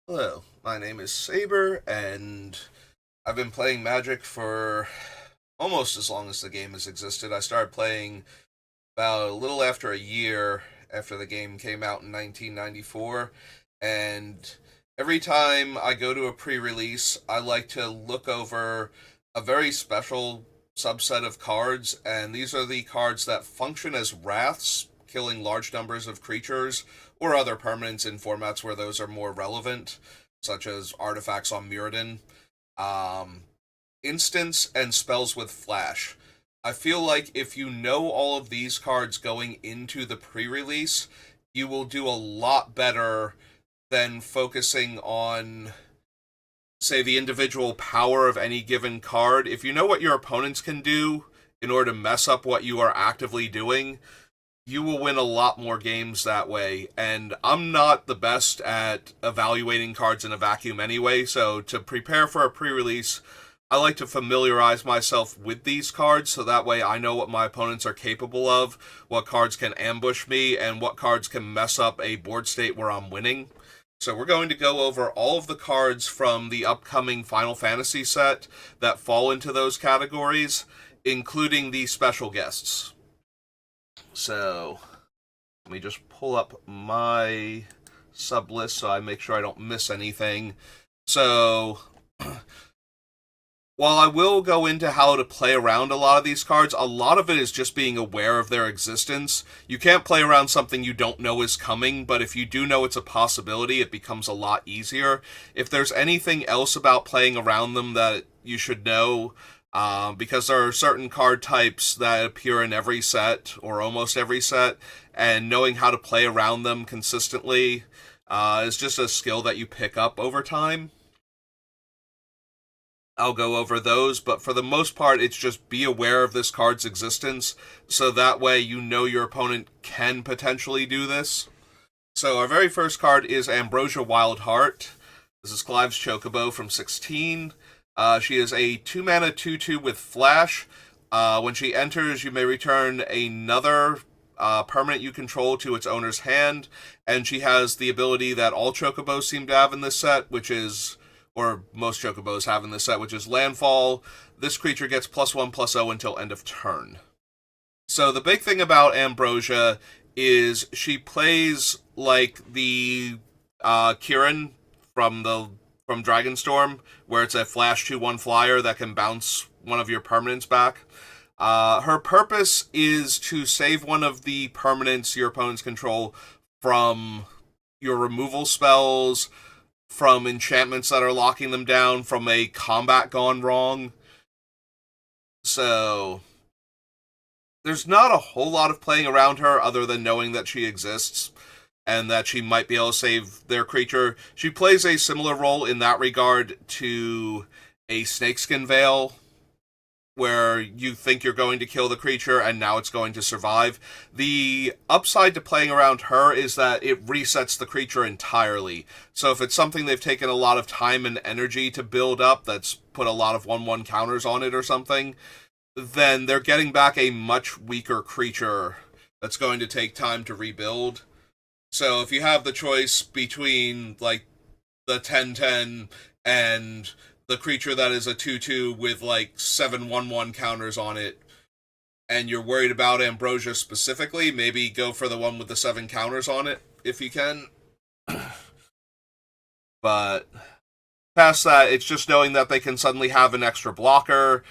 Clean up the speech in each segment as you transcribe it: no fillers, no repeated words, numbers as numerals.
Hello, my name is Saber, and I've been playing Magic for almost as long as the game has existed. I started playing about a little after a year after the game came out in 1994, and every time I go to a pre-release, I like to look over a very special subset of cards, and these are the cards that function as wraths, killing large numbers of creatures, or other permanents in formats where those are more relevant, such as artifacts on Mirrodin. Um, Instants and spells with flash. I feel like if you know all of these cards going into the pre-release, you will do a lot better than focusing on, say, the individual power of any given card. If you know what your opponents can do in order to mess up what you are actively doing, you will win a lot more games that way. And I'm not the best at evaluating cards in a vacuum anyway, so to prepare for a pre-release, I like to familiarize myself with these cards so that way I know what my opponents are capable of, what cards can ambush me, and what cards can mess up a board state where I'm winning. So we're going to go over all of the cards from the upcoming Final Fantasy set that fall into those categories, including the special guests. So let me just pull up my sub list so I make sure I don't miss anything. So while I will go into how to play around a lot of these cards, a lot of it is just being aware of their existence. You can't play around something you don't know is coming, but if you do know it's a possibility, it becomes a lot easier. If there's anything else about playing around them that you should know, because there are certain card types that appear in every set, or almost every set, and knowing how to play around them consistently is just a skill that you pick up over time. I'll go over those, but for the most part, it's just be aware of this card's existence, so that way you know your opponent can potentially do this. So our very first card is Ambrosia Wildheart. This is Clive's Chocobo from 16. She is a 2-mana 2-2 with Flash. When she enters, you may return another permanent you control to its owner's hand, and she has the ability that all Chocobos seem to have in this set, which is, or most Chocobos have in this set, which is Landfall. This creature gets +1/+0 until end of turn. So the big thing about Ambrosia is she plays like the Kieran from Dragonstorm, where it's a flash 2/1 flyer that can bounce one of your permanents back. Her purpose is to save one of the permanents your opponents control from your removal spells, from enchantments that are locking them down, from a combat gone wrong. So there's not a whole lot of playing around her other than knowing that she exists and that she might be able to save their creature. She plays a similar role in that regard to a Snakeskin Veil, where you think you're going to kill the creature and now it's going to survive. The upside to playing around her is that it resets the creature entirely. So if it's something they've taken a lot of time and energy to build up, that's put a lot of 1/1 counters on it or something, then they're getting back a much weaker creature that's going to take time to rebuild. So if you have the choice between, like, the 10/10 and the creature that is a 2/2 with, like, 7/1/1 counters on it, and you're worried about Ambrosia specifically, maybe go for the one with the 7 counters on it, if you can. But past that, it's just knowing that they can suddenly have an extra blocker.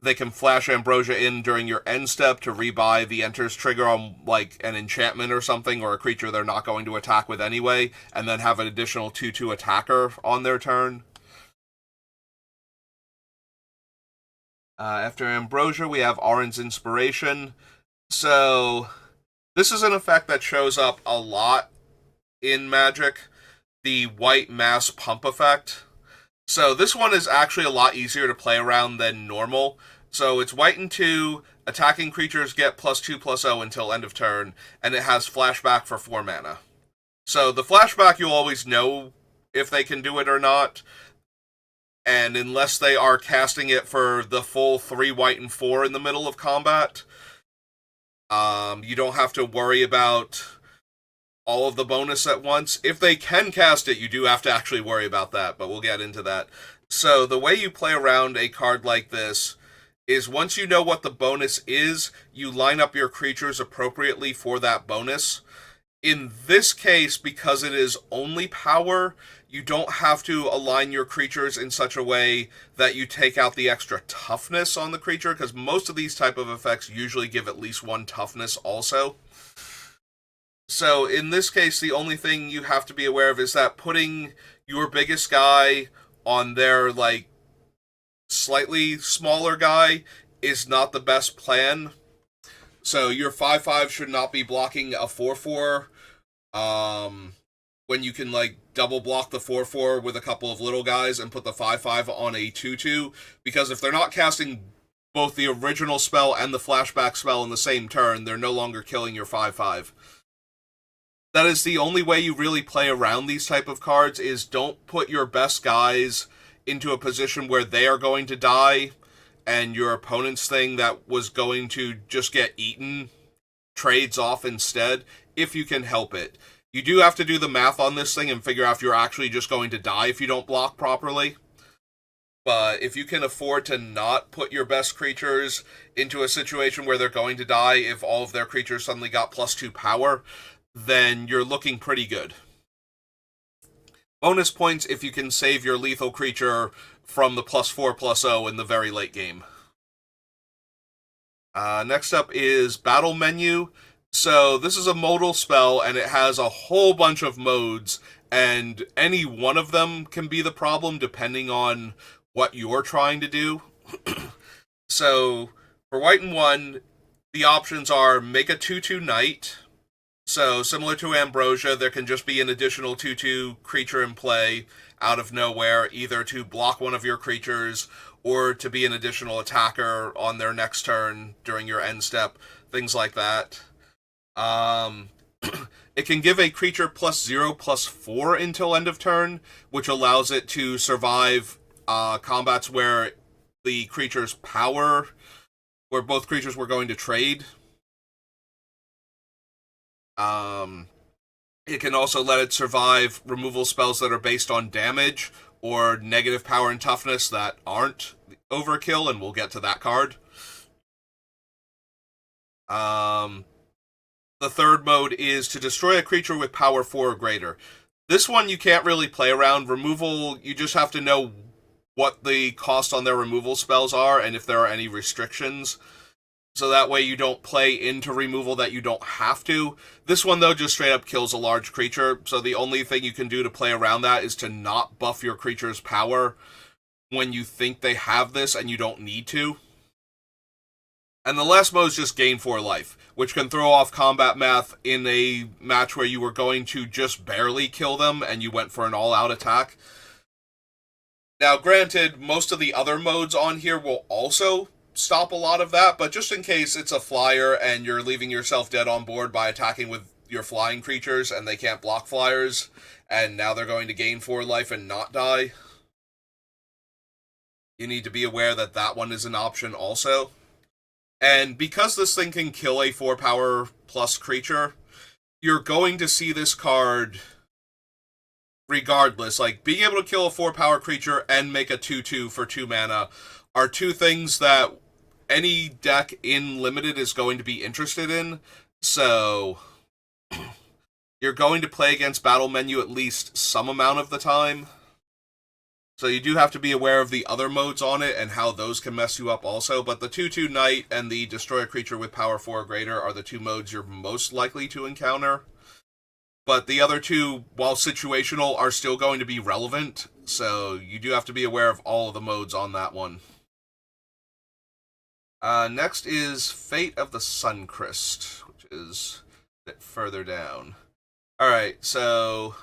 They can flash Ambrosia in during your end step to rebuy the enters trigger on, like, an enchantment or something, or a creature they're not going to attack with anyway, and then have an additional 2/2 attacker on their turn. After Ambrosia, we have Auron's Inspiration. So this is an effect that shows up a lot in Magic, the white mass pump effect. So this one is actually a lot easier to play around than normal. So it's white and 2, attacking creatures get +2/+0 until end of turn, and it has flashback for 4 mana. So the flashback, you'll always know if they can do it or not, and unless they are casting it for the full 3 white and 4 in the middle of combat, you don't have to worry about all of the bonus at once. If they can cast it, you do have to actually worry about that, but we'll get into that. So the way you play around a card like this is once you know what the bonus is, you line up your creatures appropriately for that bonus. In this case, because it is only power, you don't have to align your creatures in such a way that you take out the extra toughness on the creature, because most of these type of effects usually give at least one toughness also. So in this case, the only thing you have to be aware of is that putting your biggest guy on their, like, slightly smaller guy is not the best plan. So your 5/5 should not be blocking a 4/4 when you can, like, double block the 4/4 with a couple of little guys and put the 5/5 on a 2/2, because if they're not casting both the original spell and the flashback spell in the same turn, they're no longer killing your 5/5. That is the only way you really play around these type of cards, is don't put your best guys into a position where they are going to die and your opponent's thing that was going to just get eaten trades off instead, if you can help it. You do have to do the math on this thing and figure out if you're actually just going to die if you don't block properly. But if you can afford to not put your best creatures into a situation where they're going to die if all of their creatures suddenly got +2 power, then you're looking pretty good. Bonus points if you can save your lethal creature from the +4/+0 in the very late game. Next up is Battle Menu. So this is a modal spell, and it has a whole bunch of modes, and any one of them can be the problem depending on what you're trying to do. So for White and 1, the options are make a 2/2 knight. So, similar to Ambrosia, there can just be an additional 2/2 creature in play out of nowhere, either to block one of your creatures or to be an additional attacker on their next turn during your end step, things like that. It can give a creature +0/+4 until end of turn, which allows it to survive combats where the creature's power, where both creatures were going to trade. It can also let it survive removal spells that are based on damage or negative power and toughness that aren't overkill, and we'll get to that card. The third mode is to destroy a creature with power 4 or greater. This one you can't really play around. Removal, you just have to know what the cost on their removal spells are and if there are any restrictions. So that way you don't play into removal that you don't have to. This one, though, just straight up kills a large creature, so the only thing you can do to play around that is to not buff your creature's power when you think they have this and you don't need to. And the last mode is just gain 4 life, which can throw off combat math in a match where you were going to just barely kill them and you went for an all-out attack. Now, granted, most of the other modes on here will also stop a lot of that, but just in case it's a flyer and you're leaving yourself dead on board by attacking with your flying creatures and they can't block flyers, and now they're going to gain 4 life and not die, you need to be aware that that one is an option also. And because this thing can kill a 4 power plus creature, you're going to see this card regardless. Like, being able to kill a 4 power creature and make a 2/2 for 2 mana are two things that any deck in Limited is going to be interested in. So you're going to play against Battle Menu at least some amount of the time. So you do have to be aware of the other modes on it and how those can mess you up also. But the 2/2 Knight and the Destroy a Creature with Power 4 or greater are the two modes you're most likely to encounter. But the other two, while situational, are still going to be relevant. So you do have to be aware of all of the modes on that one. Next is Fate of the Suncrest, which is a bit further down. Alright, so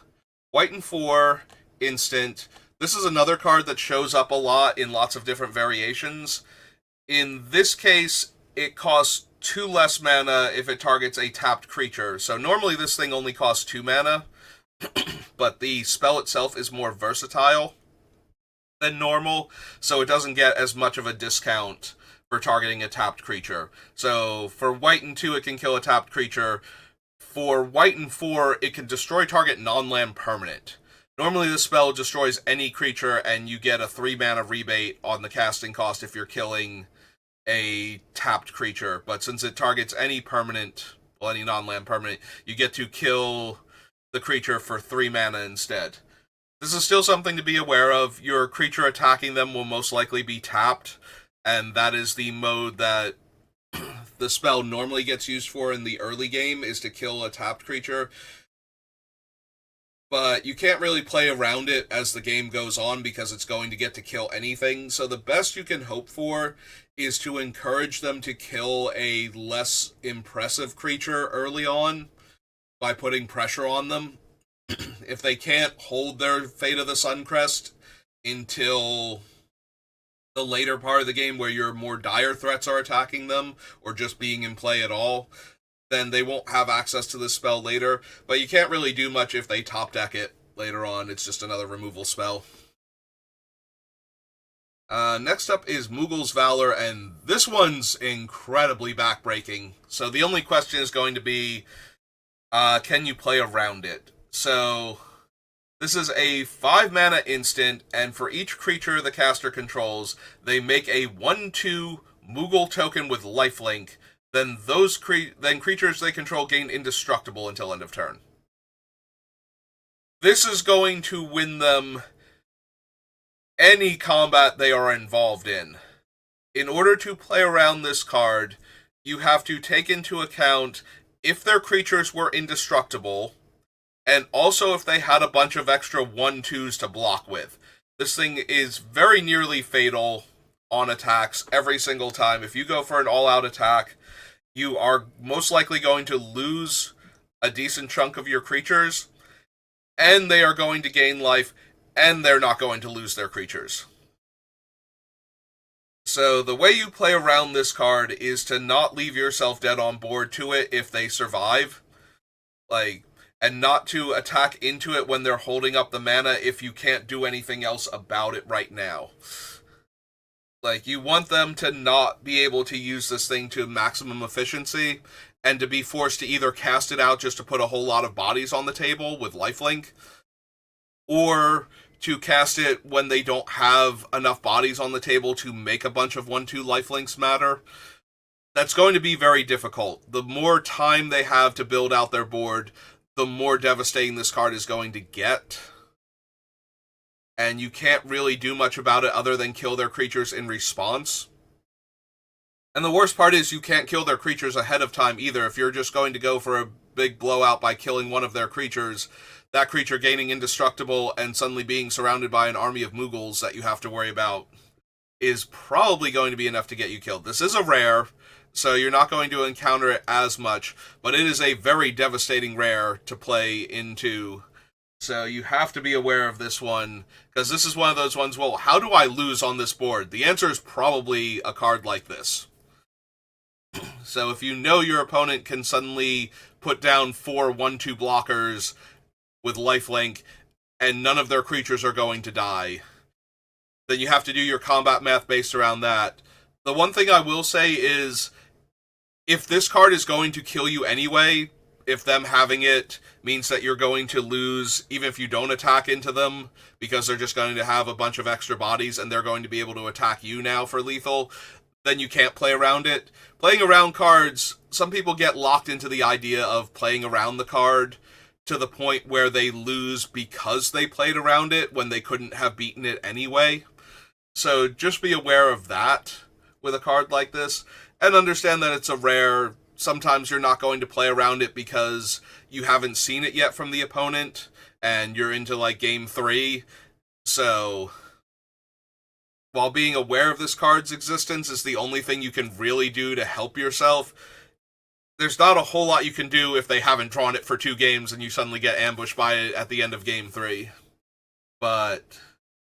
White and 4, instant. This is another card that shows up a lot in lots of different variations. In this case, it costs 2 less mana if it targets a tapped creature. So normally this thing only costs 2 mana, but the spell itself is more versatile than normal, so it doesn't get as much of a discount for targeting a tapped creature. So for White and 2, it can kill a tapped creature. For white and 4, it can destroy target non-land permanent. Normally this spell destroys any creature and you get a 3 mana rebate on the casting cost if you're killing a tapped creature, but since it targets any permanent, well, any non-land permanent, you get to kill the creature for 3 mana instead. This is still something to be aware of. Your creature attacking them will most likely be tapped, and that is the mode that the spell normally gets used for in the early game, is to kill a tapped creature. But you can't really play around it as the game goes on because it's going to get to kill anything. So the best you can hope for is to encourage them to kill a less impressive creature early on by putting pressure on them. If they can't hold their Fate of the Suncrest until the later part of the game where your more dire threats are attacking them or just being in play at all, then they won't have access to this spell later. But you can't really do much if they top deck it later on. It's just another removal spell. Next up is Mughals Valor, and this one's incredibly backbreaking. So the only question is going to be, can you play around it? So this is a 5 mana instant, and for each creature the caster controls, they make a 1/2 Mughal token with lifelink. Then creatures they control gain indestructible until end of turn. This is going to win them any combat they are involved in. In order to play around this card, you have to take into account if their creatures were indestructible, and also if they had a bunch of extra 1/2s to block with. This thing is very nearly fatal on attacks every single time. If you go for an all-out attack, you are most likely going to lose a decent chunk of your creatures, and they are going to gain life, and they're not going to lose their creatures. So the way you play around this card is to not leave yourself dead on board to it if they survive, and not to attack into it when they're holding up the mana if you can't do anything else about it right now. You want them to not be able to use this thing to maximum efficiency, and to be forced to either cast it out just to put a whole lot of bodies on the table with lifelink, or to cast it when they don't have enough bodies on the table to make a bunch of 1/2 lifelinks matter. That's going to be very difficult. The more time they have to build out their board, the more devastating this card is going to get. And you can't really do much about it other than kill their creatures in response. And the worst part is you can't kill their creatures ahead of time either. If you're just going to go for a big blowout by killing one of their creatures, that creature gaining indestructible and suddenly being surrounded by an army of Mughals that you have to worry about is probably going to be enough to get you killed. This is a rare, so you're not going to encounter it as much, but it is a very devastating rare to play into. So you have to be aware of this one, because this is one of those ones, well, how do I lose on this board? The answer is probably a card like this. So if you know your opponent can suddenly put down 4 1/2 blockers with lifelink, and none of their creatures are going to die, then you have to do your combat math based around that. The one thing I will say is, if this card is going to kill you anyway, if them having it means that you're going to lose, even if you don't attack into them, because they're just going to have a bunch of extra bodies and they're going to be able to attack you now for lethal, then you can't play around it. Playing around cards, some people get locked into the idea of playing around the card to the point where they lose because they played around it when they couldn't have beaten it anyway. So just be aware of that with a card like this, and understand that it's a rare. Sometimes you're not going to play around it because you haven't seen it yet from the opponent, and you're into game 3. So while being aware of this card's existence is the only thing you can really do to help yourself, there's not a whole lot you can do if they haven't drawn it for 2 games and you suddenly get ambushed by it at the end of game 3. But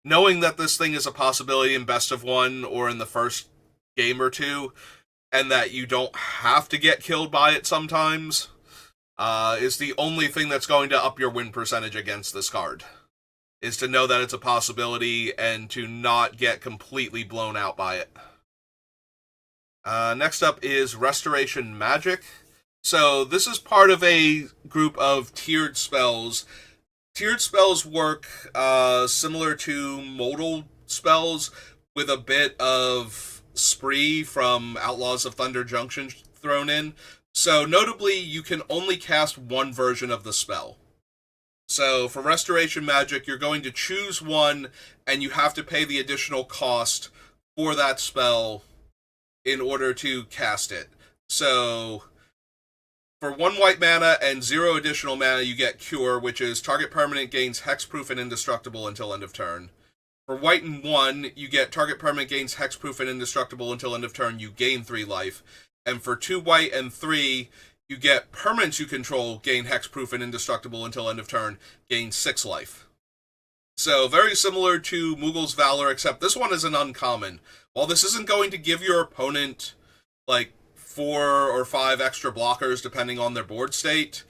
knowing that this thing is a possibility in best of 1 or in the first game or 2, and that you don't have to get killed by it sometimes, is the only thing that's going to up your win percentage against this card. Is to know that it's a possibility and to not get completely blown out by it. Next up is Restoration Magic. So this is part of a group of tiered spells. Tiered spells work similar to modal spells with a bit of spree from Outlaws of Thunder Junction thrown in. So notably, you can only cast one version of the spell. So for Restoration Magic, you're going to choose one, and you have to pay the additional cost for that spell in order to cast it. So for 1 white mana and 0 additional mana, you get Cure, which is target permanent gains hexproof and indestructible until end of turn. For white and 1, you get target permanent gains hexproof and indestructible until end of turn, you gain 3 life. And for 2 white and 3, you get permanents you control gain hexproof and indestructible until end of turn, gain 6 life. So very similar to Mughals Valor, except this one is an uncommon. While this isn't going to give your opponent like 4 or 5 extra blockers depending on their board state,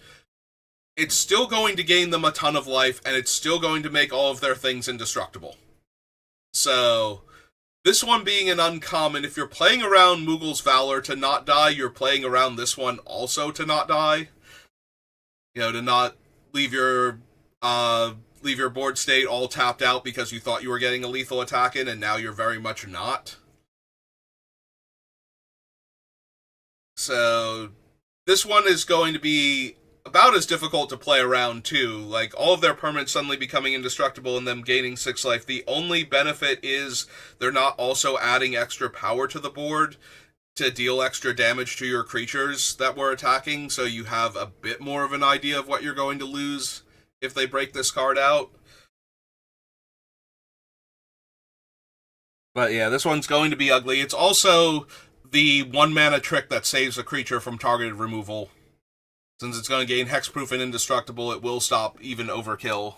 it's still going to gain them a ton of life, and it's still going to make all of their things indestructible. So this one being an uncommon, if you're playing around Mughals Valor to not die, you're playing around this one also to not die. You know, to not leave your board state all tapped out because you thought you were getting a lethal attack in, and now you're very much not. So this one is going to be about as difficult to play around too. Like all of their permanents suddenly becoming indestructible and them gaining 6 life. The only benefit is they're not also adding extra power to the board to deal extra damage to your creatures that were attacking, so you have a bit more of an idea of what you're going to lose if they break this card out. But yeah, this one's going to be ugly. It's also the 1 mana trick that saves a creature from targeted removal. Since it's going to gain hexproof and indestructible, it will stop even overkill.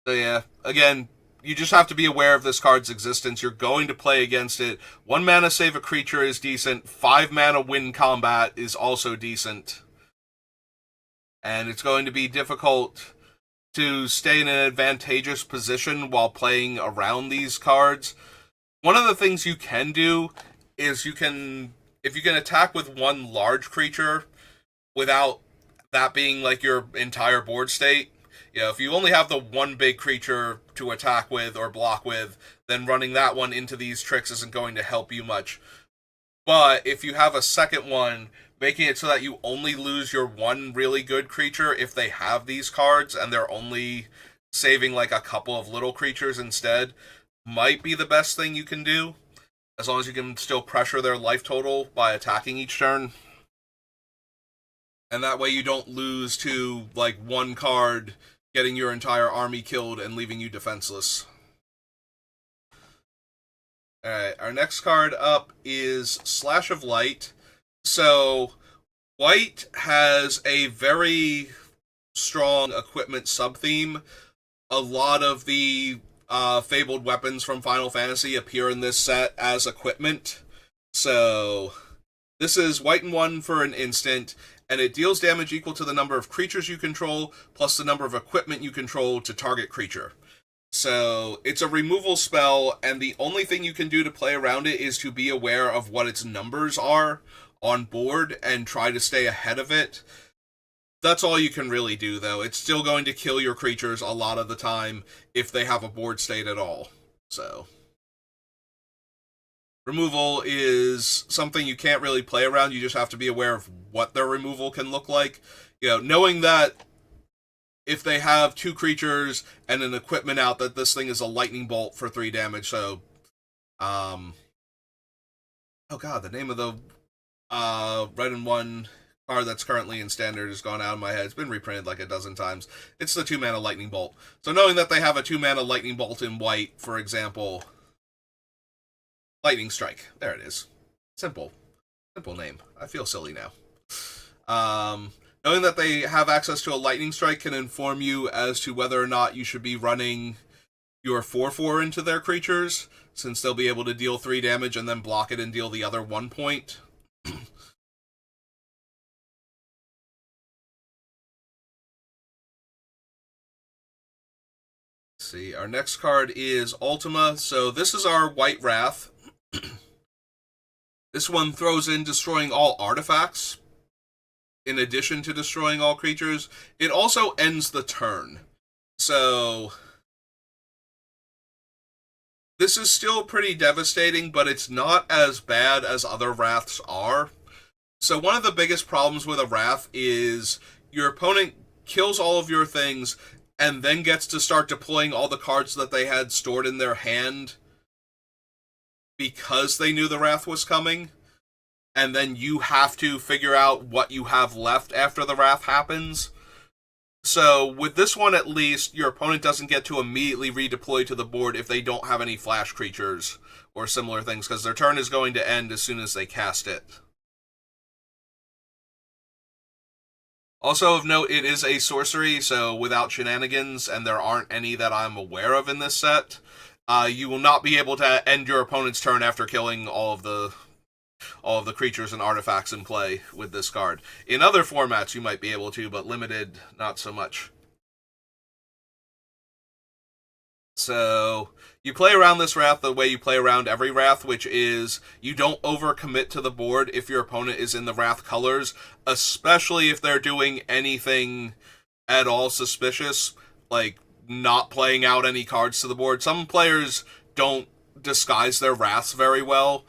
So yeah, again, you just have to be aware of this card's existence. You're going to play against it. 1 mana save a creature is decent. 5 mana win combat is also decent. And it's going to be difficult to stay in an advantageous position while playing around these cards. One of the things you can do is if you can attack with 1 large creature without that being like your entire board state, you know, if you only have the 1 big creature to attack with or block with, then running that one into these tricks isn't going to help you much. But if you have a second one, making it so that you only lose your 1 really good creature if they have these cards and they're only saving like a couple of little creatures instead, might be the best thing you can do, as long as you can still pressure their life total by attacking each turn. And that way you don't lose to like 1 card getting your entire army killed and leaving you defenseless. Alright, our next card up is Slash of Light. So, white has a very strong equipment sub-theme. A lot of the fabled weapons from Final Fantasy appear in this set as equipment. So, this is white and 1 for an instant, and it deals damage equal to the number of creatures you control, plus the number of equipment you control to target creature. So, it's a removal spell, and the only thing you can do to play around it is to be aware of what its numbers are on board and try to stay ahead of it. That's all you can really do, though. It's still going to kill your creatures a lot of the time if they have a board state at all. So, removal is something you can't really play around. You just have to be aware of what their removal can look like. You know, knowing that if they have 2 creatures and an equipment out, that this thing is a lightning bolt for 3 damage. So, oh god, the name of the red and 1 card that's currently in standard has gone out of my head. It's been reprinted like a dozen times. It's the 2 mana lightning bolt. So knowing that they have a 2 mana lightning bolt in white, for example, lightning strike. There it is. Simple name. I feel silly now. Knowing that they have access to a lightning strike can inform you as to whether or not you should be running your 4/4 into their creatures, since they'll be able to deal 3 damage and then block it and deal the other 1 point. See, our next card is Ultima. So this is our White Wrath. This one throws in destroying all artifacts in addition to destroying all creatures. It also ends the turn. So this is still pretty devastating, but it's not as bad as other Wraths are. So one of the biggest problems with a Wrath is your opponent kills all of your things and then gets to start deploying all the cards that they had stored in their hand because they knew the Wrath was coming. And then you have to figure out what you have left after the Wrath happens. So with this one at least, your opponent doesn't get to immediately redeploy to the board if they don't have any flash creatures or similar things, because their turn is going to end as soon as they cast it. Also of note, it is a sorcery, so without shenanigans, and there aren't any that I'm aware of in this set, you will not be able to end your opponent's turn after killing all of the creatures and artifacts in play with this card. In other formats, you might be able to, but limited, not so much. So you play around this Wrath the way you play around every Wrath, which is you don't overcommit to the board if your opponent is in the Wrath colors, especially if they're doing anything at all suspicious, like not playing out any cards to the board. Some players don't disguise their Wraths very well,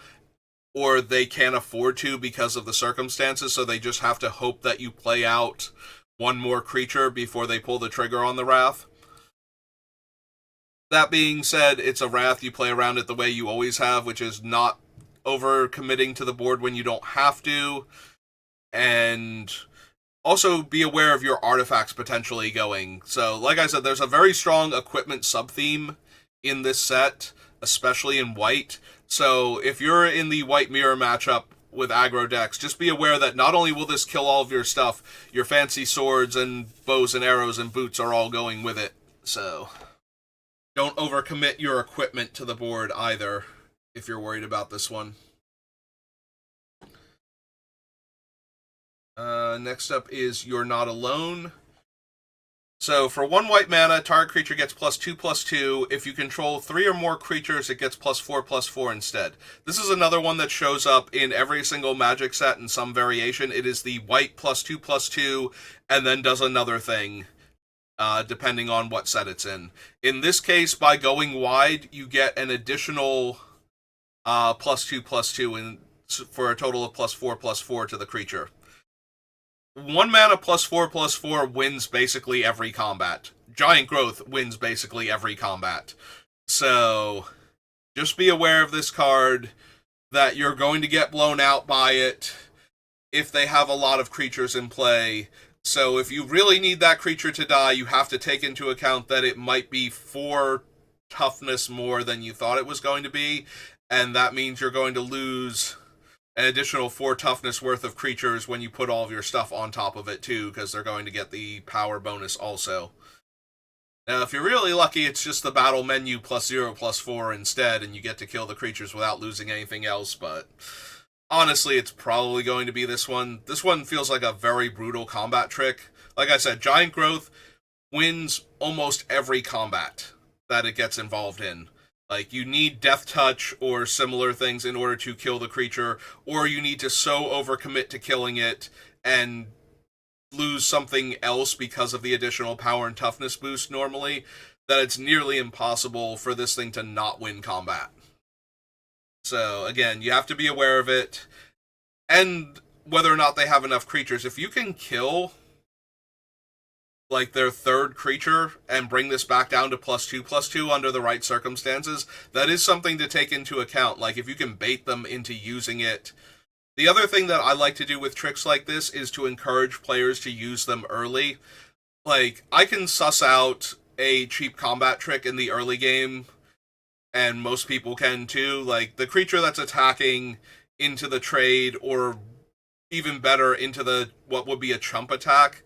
or they can't afford to because of the circumstances, so they just have to hope that you play out one more creature before they pull the trigger on the Wrath. That being said, it's a Wrath. You play around it the way you always have, which is not over committing to the board when you don't have to, and also be aware of your artifacts potentially going. So, like I said, there's a very strong equipment sub-theme in this set, especially in white. So, if you're in the white mirror matchup with aggro decks, just be aware that not only will this kill all of your stuff, your fancy swords and bows and arrows and boots are all going with it. So don't overcommit your equipment to the board either, if you're worried about this one. Next up is You're Not Alone. So for 1 white mana, target creature gets +2/+2. If you control 3 or more creatures, it gets +4/+4 instead. This is another one that shows up in every single Magic set in some variation. It is the white +2/+2, and then does another thing, depending on what set it's in. In this case, by going wide, you get an additional +2/+2 for a total of +4/+4 to the creature. 1 mana +4/+4 wins basically every combat. Giant Growth wins basically every combat. So just be aware of this card, that you're going to get blown out by it if they have a lot of creatures in play. So if you really need that creature to die, you have to take into account that it might be 4 toughness more than you thought it was going to be, and that means you're going to lose an additional 4 toughness worth of creatures when you put all of your stuff on top of it too, because they're going to get the power bonus also. Now, if you're really lucky, it's just the battle menu +0/+4 instead, and you get to kill the creatures without losing anything else, but honestly, it's probably going to be this one. This one feels like a very brutal combat trick. Like I said, Giant Growth wins almost every combat that it gets involved in. Like, you need Death Touch or similar things in order to kill the creature, or you need to so overcommit to killing it and lose something else because of the additional power and toughness boost normally, that it's nearly impossible for this thing to not win combat. So, again, you have to be aware of it, and whether or not they have enough creatures. If you can kill like their 3rd creature and bring this back down to +2/+2 under the right circumstances, that is something to take into account. Like, if you can bait them into using it. The other thing that I like to do with tricks like this is to encourage players to use them early. Like, I can suss out a cheap combat trick in the early game, and most people can too. Like, the creature that's attacking into the trade, or even better, into the what would be a chump attack.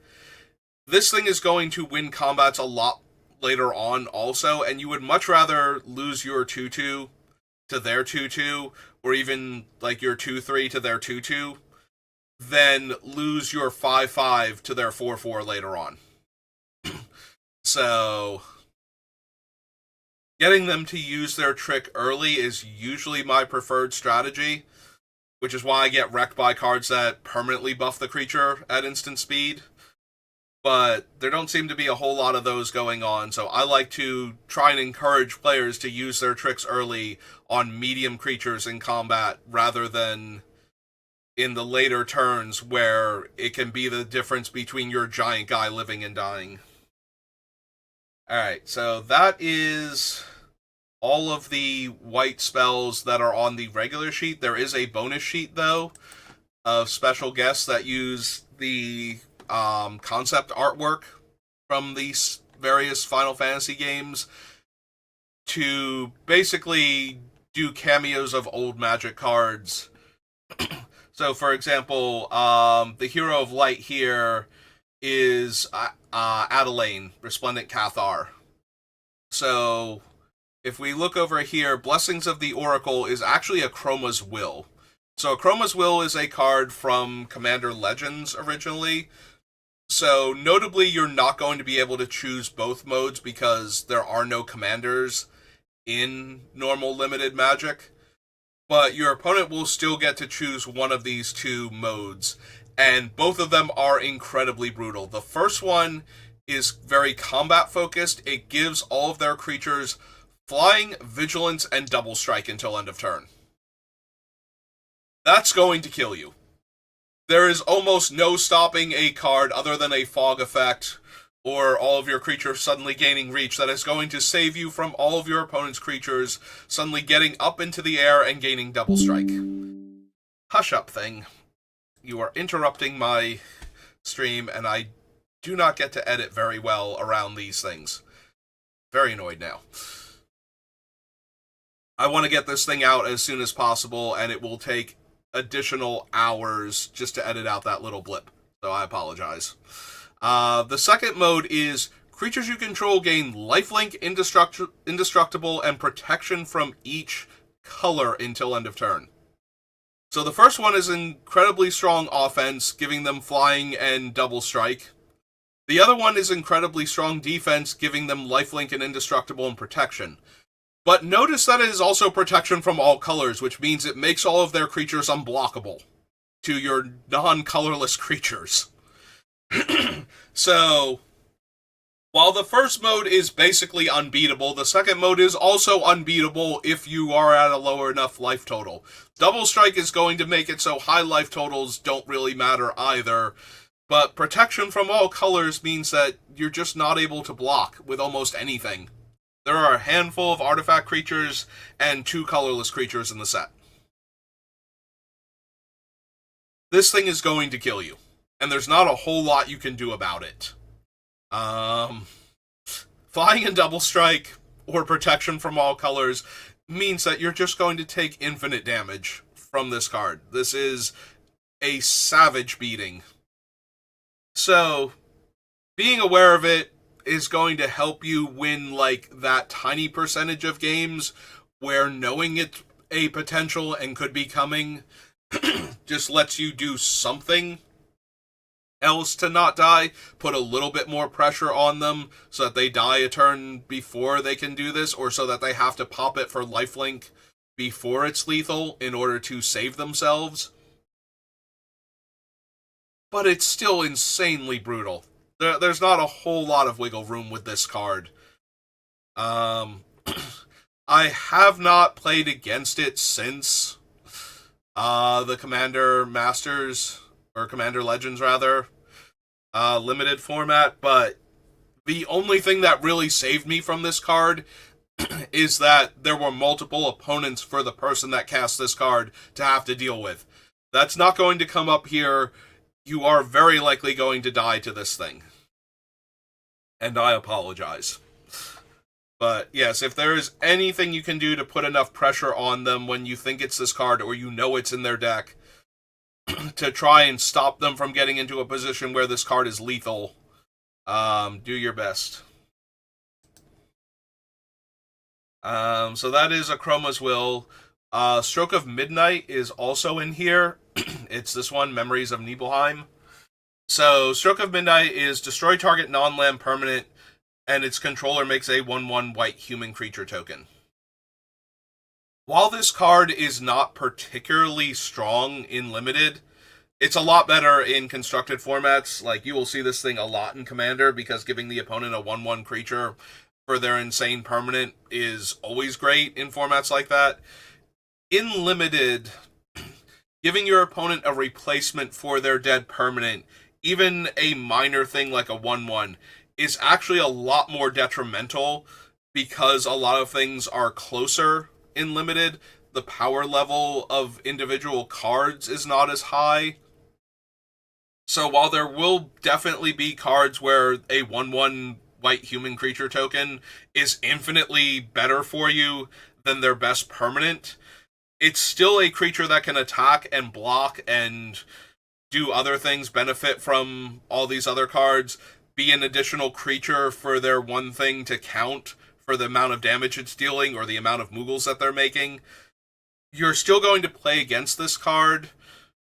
This thing is going to win combats a lot later on also, and you would much rather lose your 2/2 to their 2/2, or even like your 2/3 to their 2/2, than lose your 5/5 to their 4/4 later on. So getting them to use their trick early is usually my preferred strategy. which is why I get wrecked by cards that permanently buff the creature at instant speed. But there don't seem to be a whole lot of those going on, so I like to try and encourage players to use their tricks early on medium creatures in combat rather than in the later turns where it can be the difference between your giant guy living and dying. Alright, so that is all of the white spells that are on the regular sheet. There is a bonus sheet, though, of special guests that use the concept artwork from these various Final Fantasy games to basically do cameos of old Magic cards. So, for example, the Hero of Light here is Adelaine, Resplendent Cathar. So, if we look over here, Blessings of the Oracle is actually a Chroma's Will. So, Chroma's Will is a card from Commander Legends originally. So, notably, you're not going to be able to choose both modes because there are no commanders in normal limited Magic. But your opponent will still get to choose one of these two modes, and both of them are incredibly brutal. The first one is very combat focused. It gives all of their creatures flying, vigilance, and double strike until end of turn. That's going to kill you. There is almost no stopping a card other than a fog effect or all of your creatures suddenly gaining reach that is going to save you from all of your opponent's creatures suddenly getting up into the air and gaining double strike. Hush up, thing. You are interrupting my stream, and I do not get to edit very well around these things. Very annoyed now. I want to get this thing out as soon as possible, and it will take additional hours just to edit out that little blip. So I apologize. The second mode is creatures you control gain lifelink, indestructible, and protection from each color until end of turn. So the first one is incredibly strong offense, giving them flying and double strike. The other one is incredibly strong defense, giving them lifelink and indestructible and protection. But notice that it is also protection from all colors, which means it makes all of their creatures unblockable to your non-colorless creatures. So, while the first mode is basically unbeatable, the second mode is also unbeatable if you are at a lower enough life total. Double Strike is going to make it so high life totals don't really matter either, but protection from all colors means that you're just not able to block with almost anything. There are a handful of artifact creatures and 2 colorless creatures in the set. This thing is going to kill you, and there's not a whole lot you can do about it. Flying and double strike, or protection from all colors, means that you're just going to take infinite damage from this card. This is a savage beating. So, being aware of it is going to help you win, like, that tiny percentage of games where knowing it's a potential and could be coming just lets you do something else to not die, put a little bit more pressure on them so that they die a turn before they can do this, or so that they have to pop it for lifelink before it's lethal in order to save themselves. But it's still insanely brutal. There's not a whole lot of wiggle room with this card. I have not played against it since the Commander Masters, or Commander Legends rather, limited format, but the only thing that really saved me from this card is that there were multiple opponents for the person that cast this card to have to deal with. That's not going to come up here. You are very likely going to die to this thing. And I apologize. But yes, if there is anything you can do to put enough pressure on them when you think it's this card or you know it's in their deck to try and stop them from getting into a position where this card is lethal, do your best. So that is a Chroma's Will. Stroke of Midnight is also in here. It's this one, Memories of Nibelheim. So, Stroke of Midnight is destroy target non-land permanent, and its controller makes a 1/1 white human creature token. While this card is not particularly strong in limited, it's a lot better in constructed formats. Like, you will see this thing a lot in Commander because giving the opponent a 1/1 creature for their insane permanent is always great in formats like that. In limited, giving your opponent a replacement for their dead permanent, even a minor thing like a 1/1, is actually a lot more detrimental because a lot of things are closer in limited. The power level of individual cards is not as high. So while there will definitely be cards where a 1/1 white human creature token is infinitely better for you than their best permanent, it's still a creature that can attack and block and do other things, benefit from all these other cards, be an additional creature for their one thing to count for the amount of damage it's dealing or the amount of Moogles that they're making. You're still going to play against this card,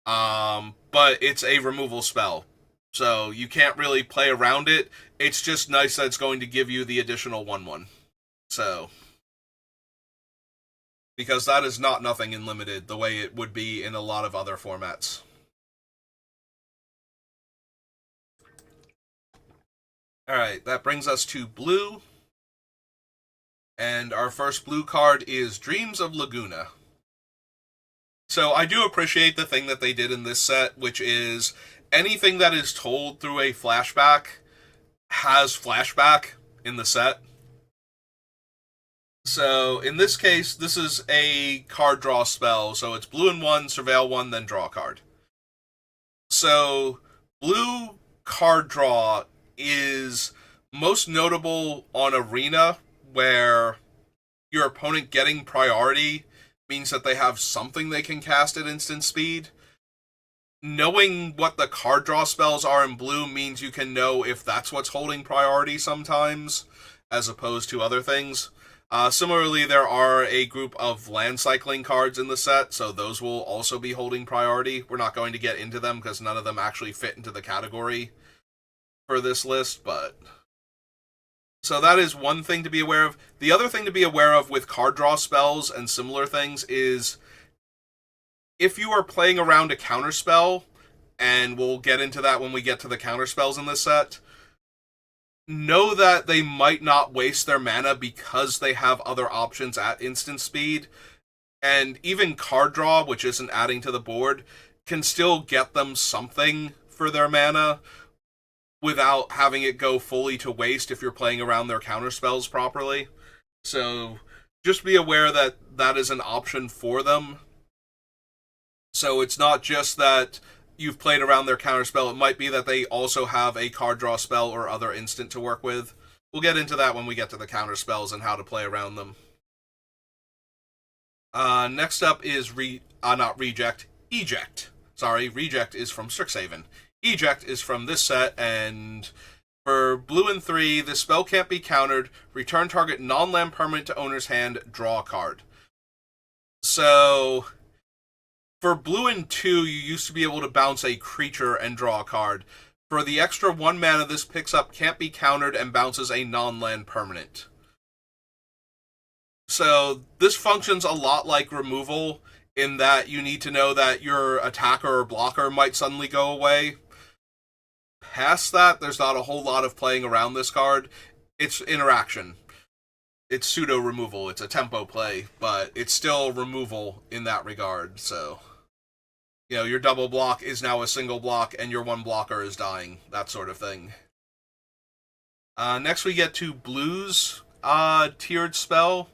but it's a removal spell. So you can't really play around it. It's just nice that it's going to give you the additional 1/1. So, because that is not nothing in limited the way it would be in a lot of other formats. Alright, that brings us to blue. And our first blue card is Dreams of Laguna. So I do appreciate the thing that they did in this set, which is anything that is told through a flashback has flashback in the set. So in this case, this is a card draw spell. So it's blue and 1, surveil 1, then draw a card. So blue card draw is most notable on Arena, where your opponent getting priority means that they have something they can cast at instant speed. Knowing what the card draw spells are in blue means you can know if that's what's holding priority sometimes, as opposed to other things. Similarly, there are a group of land cycling cards in the set, so those will also be holding priority. We're not going to get into them because none of them actually fit into the category for this list, but so that is one thing to be aware of. The other thing to be aware of with card draw spells and similar things is if you are playing around a counterspell, and we'll get into that when we get to the counterspells in this set, know that they might not waste their mana because they have other options at instant speed. And even card draw, which isn't adding to the board, can still get them something for their mana without having it go fully to waste if you're playing around their counterspells properly. So just be aware that that is an option for them. So it's not just that you've played around their counterspell, it might be that they also have a card draw spell or other instant to work with. We'll get into that when we get to the counterspells and how to play around them. Next up is not Reject, Eject. Sorry, Reject is from Strixhaven. Eject is from this set, and for blue and 3, this spell can't be countered. Return target non-land permanent to owner's hand, draw a card. So for blue and 2, you used to be able to bounce a creature and draw a card. For the extra 1 mana this picks up, can't be countered and bounces a non-land permanent. So this functions a lot like removal in that you need to know that your attacker or blocker might suddenly go away. Past that, there's not a whole lot of playing around this card. It's interaction. It's pseudo removal. It's a tempo play, but it's still removal in that regard. So, you know, your double block is now a single block, and your one blocker is dying. That sort of thing. Next, we get to blues tiered spell.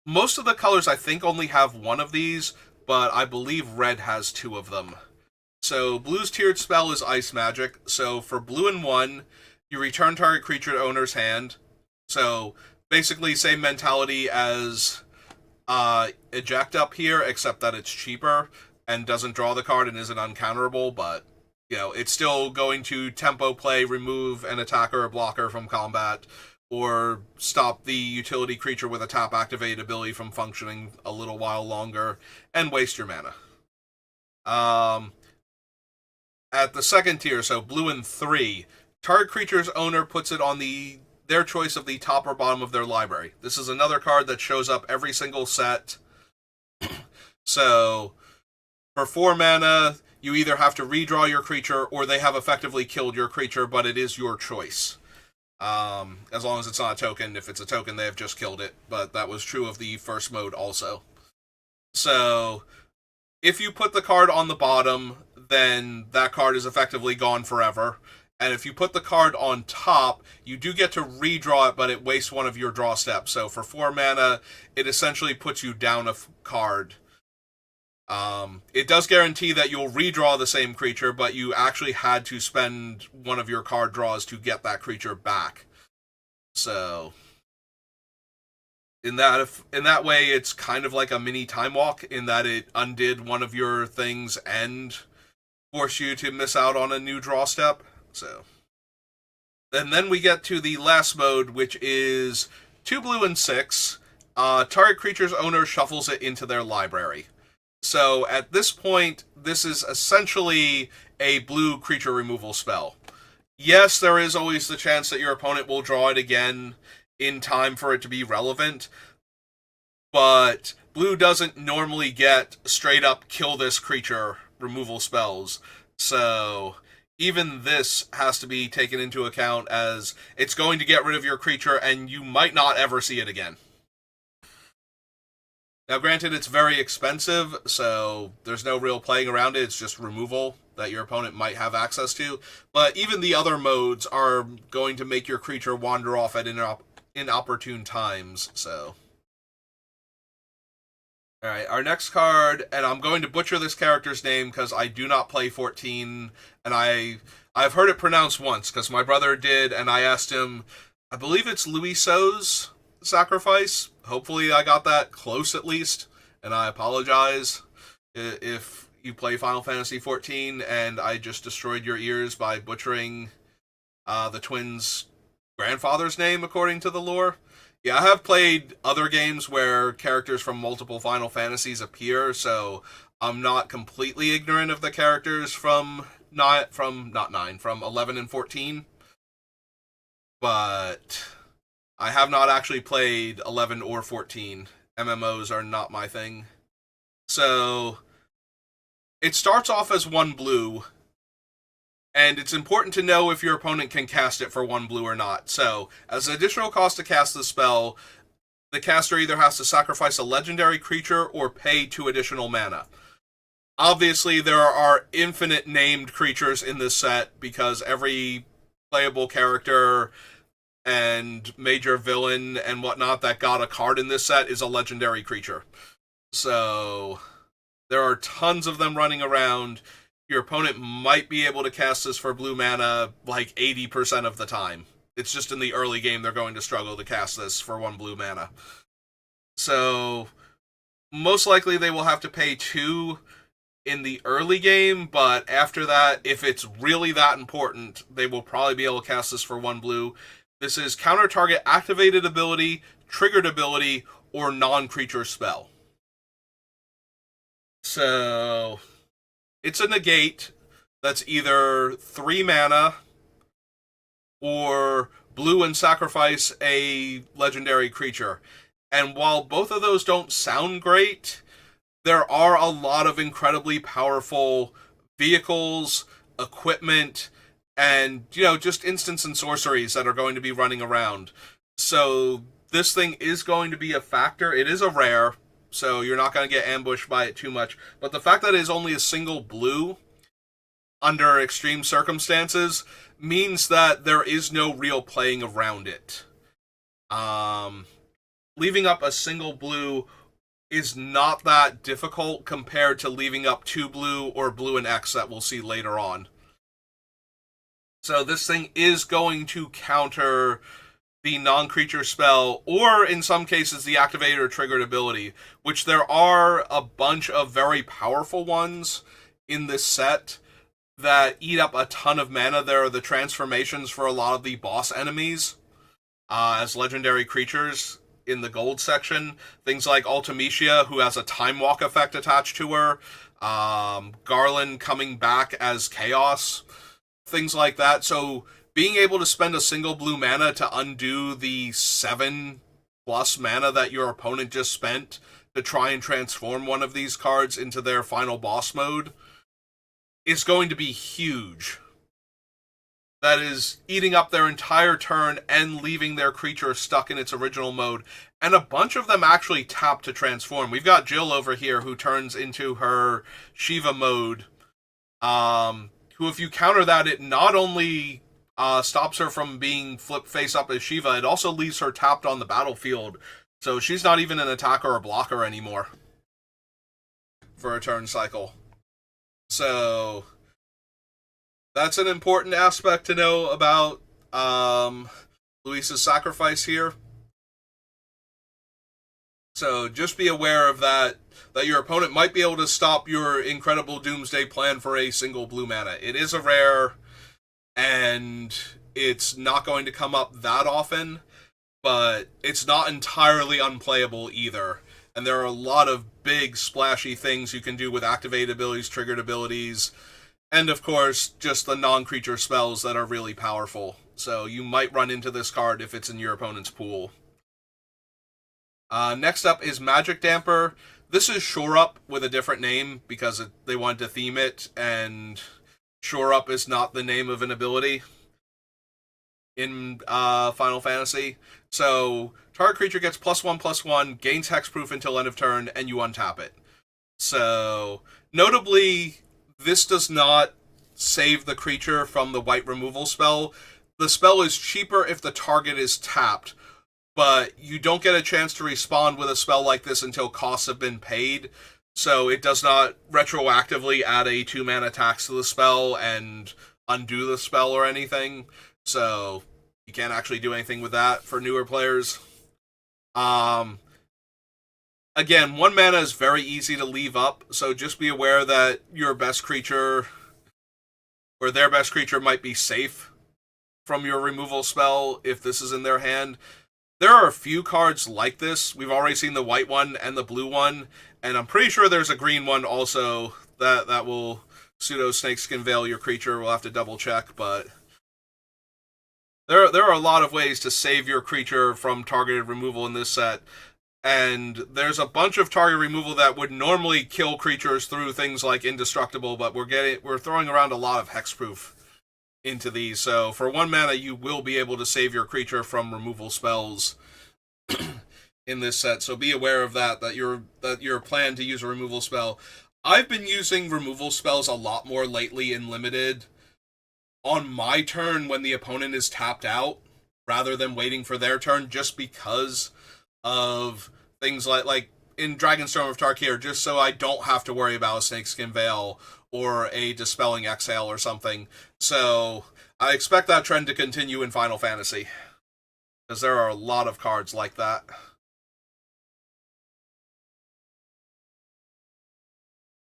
Most of the colors, I think, only have one of these, but I believe red has 2 of them. So, blue's tiered spell is Ice Magic. So, for blue and 1, you return target creature to owner's hand. So, basically, same mentality as Eject up here, except that it's cheaper and doesn't draw the card and isn't uncounterable, but, you know, it's still going to tempo play, remove an attacker or blocker from combat, or stop the utility creature with a tap activated ability from functioning a little while longer, and waste your mana. At the second tier, so blue and 3, target creature's owner puts it on their choice of the top or bottom of their library. This is another card that shows up every single set So, for 4 mana, you either have to redraw your creature or they have effectively killed your creature, but it is your choice. As long as it's not a token. If it's a token, they have just killed it. But that was true of the first mode also. So, if you put the card on the bottom, then that card is effectively gone forever. And if you put the card on top, you do get to redraw it, but it wastes one of your draw steps. So for 4 mana, it essentially puts you down a card. It does guarantee that you'll redraw the same creature, but you actually had to spend one of your card draws to get that creature back. So in that way, it's kind of like a mini time walk in that it undid one of your things and forced you to miss out on a new draw step. So, and then we get to the last mode, which is 2 blue and 6. Target creature's owner shuffles it into their library. So at this point, this is essentially a blue creature removal spell. Yes, there is always the chance that your opponent will draw it again in time for it to be relevant, but blue doesn't normally get straight up kill this creature removal spells. So even this has to be taken into account as it's going to get rid of your creature and you might not ever see it again. Now, granted, it's very expensive, so there's no real playing around it. It's just removal that your opponent might have access to. But even the other modes are going to make your creature wander off at inopportune times, so. Alright, our next card, and I'm going to butcher this character's name because I do not play 14, and I've heard it pronounced once because my brother did, and I asked him, I believe it's Louiso's sacrifice. Hopefully I got that close at least, and I apologize if you play Final Fantasy XIV and I just destroyed your ears by butchering the twins' grandfather's name according to the lore. Yeah, I have played other games where characters from multiple Final Fantasies appear, so I'm not completely ignorant of the characters from 11 and 14. But I have not actually played 11 or 14. MMOs are not my thing. So it starts off as 1 blue, and it's important to know if your opponent can cast it for 1 blue or not. So, as an additional cost to cast the spell, the caster either has to sacrifice a legendary creature or pay 2 additional mana. Obviously, there are infinite named creatures in this set because every playable character and major villain and whatnot that got a card in this set is a legendary creature. So there are tons of them running around. Your opponent might be able to cast this for blue mana like 80% of the time. It's just in the early game they're going to struggle to cast this for 1 blue mana. So most likely they will have to pay 2 in the early game, but after that, if it's really that important, they will probably be able to cast this for 1 blue. This is counter target activated ability, triggered ability, or non-creature spell. So it's a negate that's either 3 mana or blue and sacrifice a legendary creature. And while both of those don't sound great, there are a lot of incredibly powerful vehicles, equipment, and, just instants and sorceries that are going to be running around. So this thing is going to be a factor. It is a rare, so you're not going to get ambushed by it too much. But the fact that it is only a single blue under extreme circumstances means that there is no real playing around it. Leaving up a single blue is not that difficult compared to leaving up 2 blue or blue and X that we'll see later on. So this thing is going to counter the non-creature spell, or in some cases the activated or triggered ability, which there are a bunch of very powerful ones in this set that eat up a ton of mana. There are the transformations for a lot of the boss enemies as legendary creatures in the gold section. Things like Ultimecia, who has a time walk effect attached to her. Garland coming back as Chaos. Things like that. So being able to spend a single blue mana to undo the 7+ mana that your opponent just spent to try and transform one of these cards into their final boss mode is going to be huge. That is eating up their entire turn and leaving their creature stuck in its original mode. And a bunch of them actually tap to transform. We've got Jill over here who turns into her Shiva mode. Who, if you counter that, it not only stops her from being flipped face up as Shiva, it also leaves her tapped on the battlefield. So she's not even an attacker or blocker anymore for a turn cycle. So that's an important aspect to know about Luis's sacrifice here. So just be aware of that your opponent might be able to stop your incredible Doomsday plan for a single blue mana. It is a rare, and it's not going to come up that often, but it's not entirely unplayable either. And there are a lot of big, splashy things you can do with activated abilities, triggered abilities, and of course, just the non-creature spells that are really powerful. So you might run into this card if it's in your opponent's pool. Next up is Magic Damper. This is Shore Up with a different name because they wanted to theme it, and Shore Up is not the name of an ability in Final Fantasy. So target creature gets +1/+1, gains hexproof until end of turn, and you untap it. So notably, this does not save the creature from the white removal spell. The spell is cheaper if the target is tapped, but you don't get a chance to respond with a spell like this until costs have been paid. So it does not retroactively add a 2-mana tax to the spell and undo the spell or anything. So you can't actually do anything with that for newer players. Again, 1 mana is very easy to leave up, so just be aware that your best creature or their best creature might be safe from your removal spell if this is in their hand. There are a few cards like this. We've already seen the white one and the blue one, and I'm pretty sure there's a green one also that will pseudo Snakeskin Veil your creature. We'll have to double check, but there are a lot of ways to save your creature from targeted removal in this set. And there's a bunch of target removal that would normally kill creatures through things like Indestructible, but we're throwing around a lot of hexproof into these. So for 1 mana, you will be able to save your creature from removal spells in this set. So be aware of that your plan to use a removal spell. I've been using removal spells a lot more lately in Limited on my turn when the opponent is tapped out, rather than waiting for their turn, just because of things like in Dragonstorm of Tarkir, just so I don't have to worry about a Snakeskin Veil or a Dispelling Exhale or something. So I expect that trend to continue in Final Fantasy, because there are a lot of cards like that.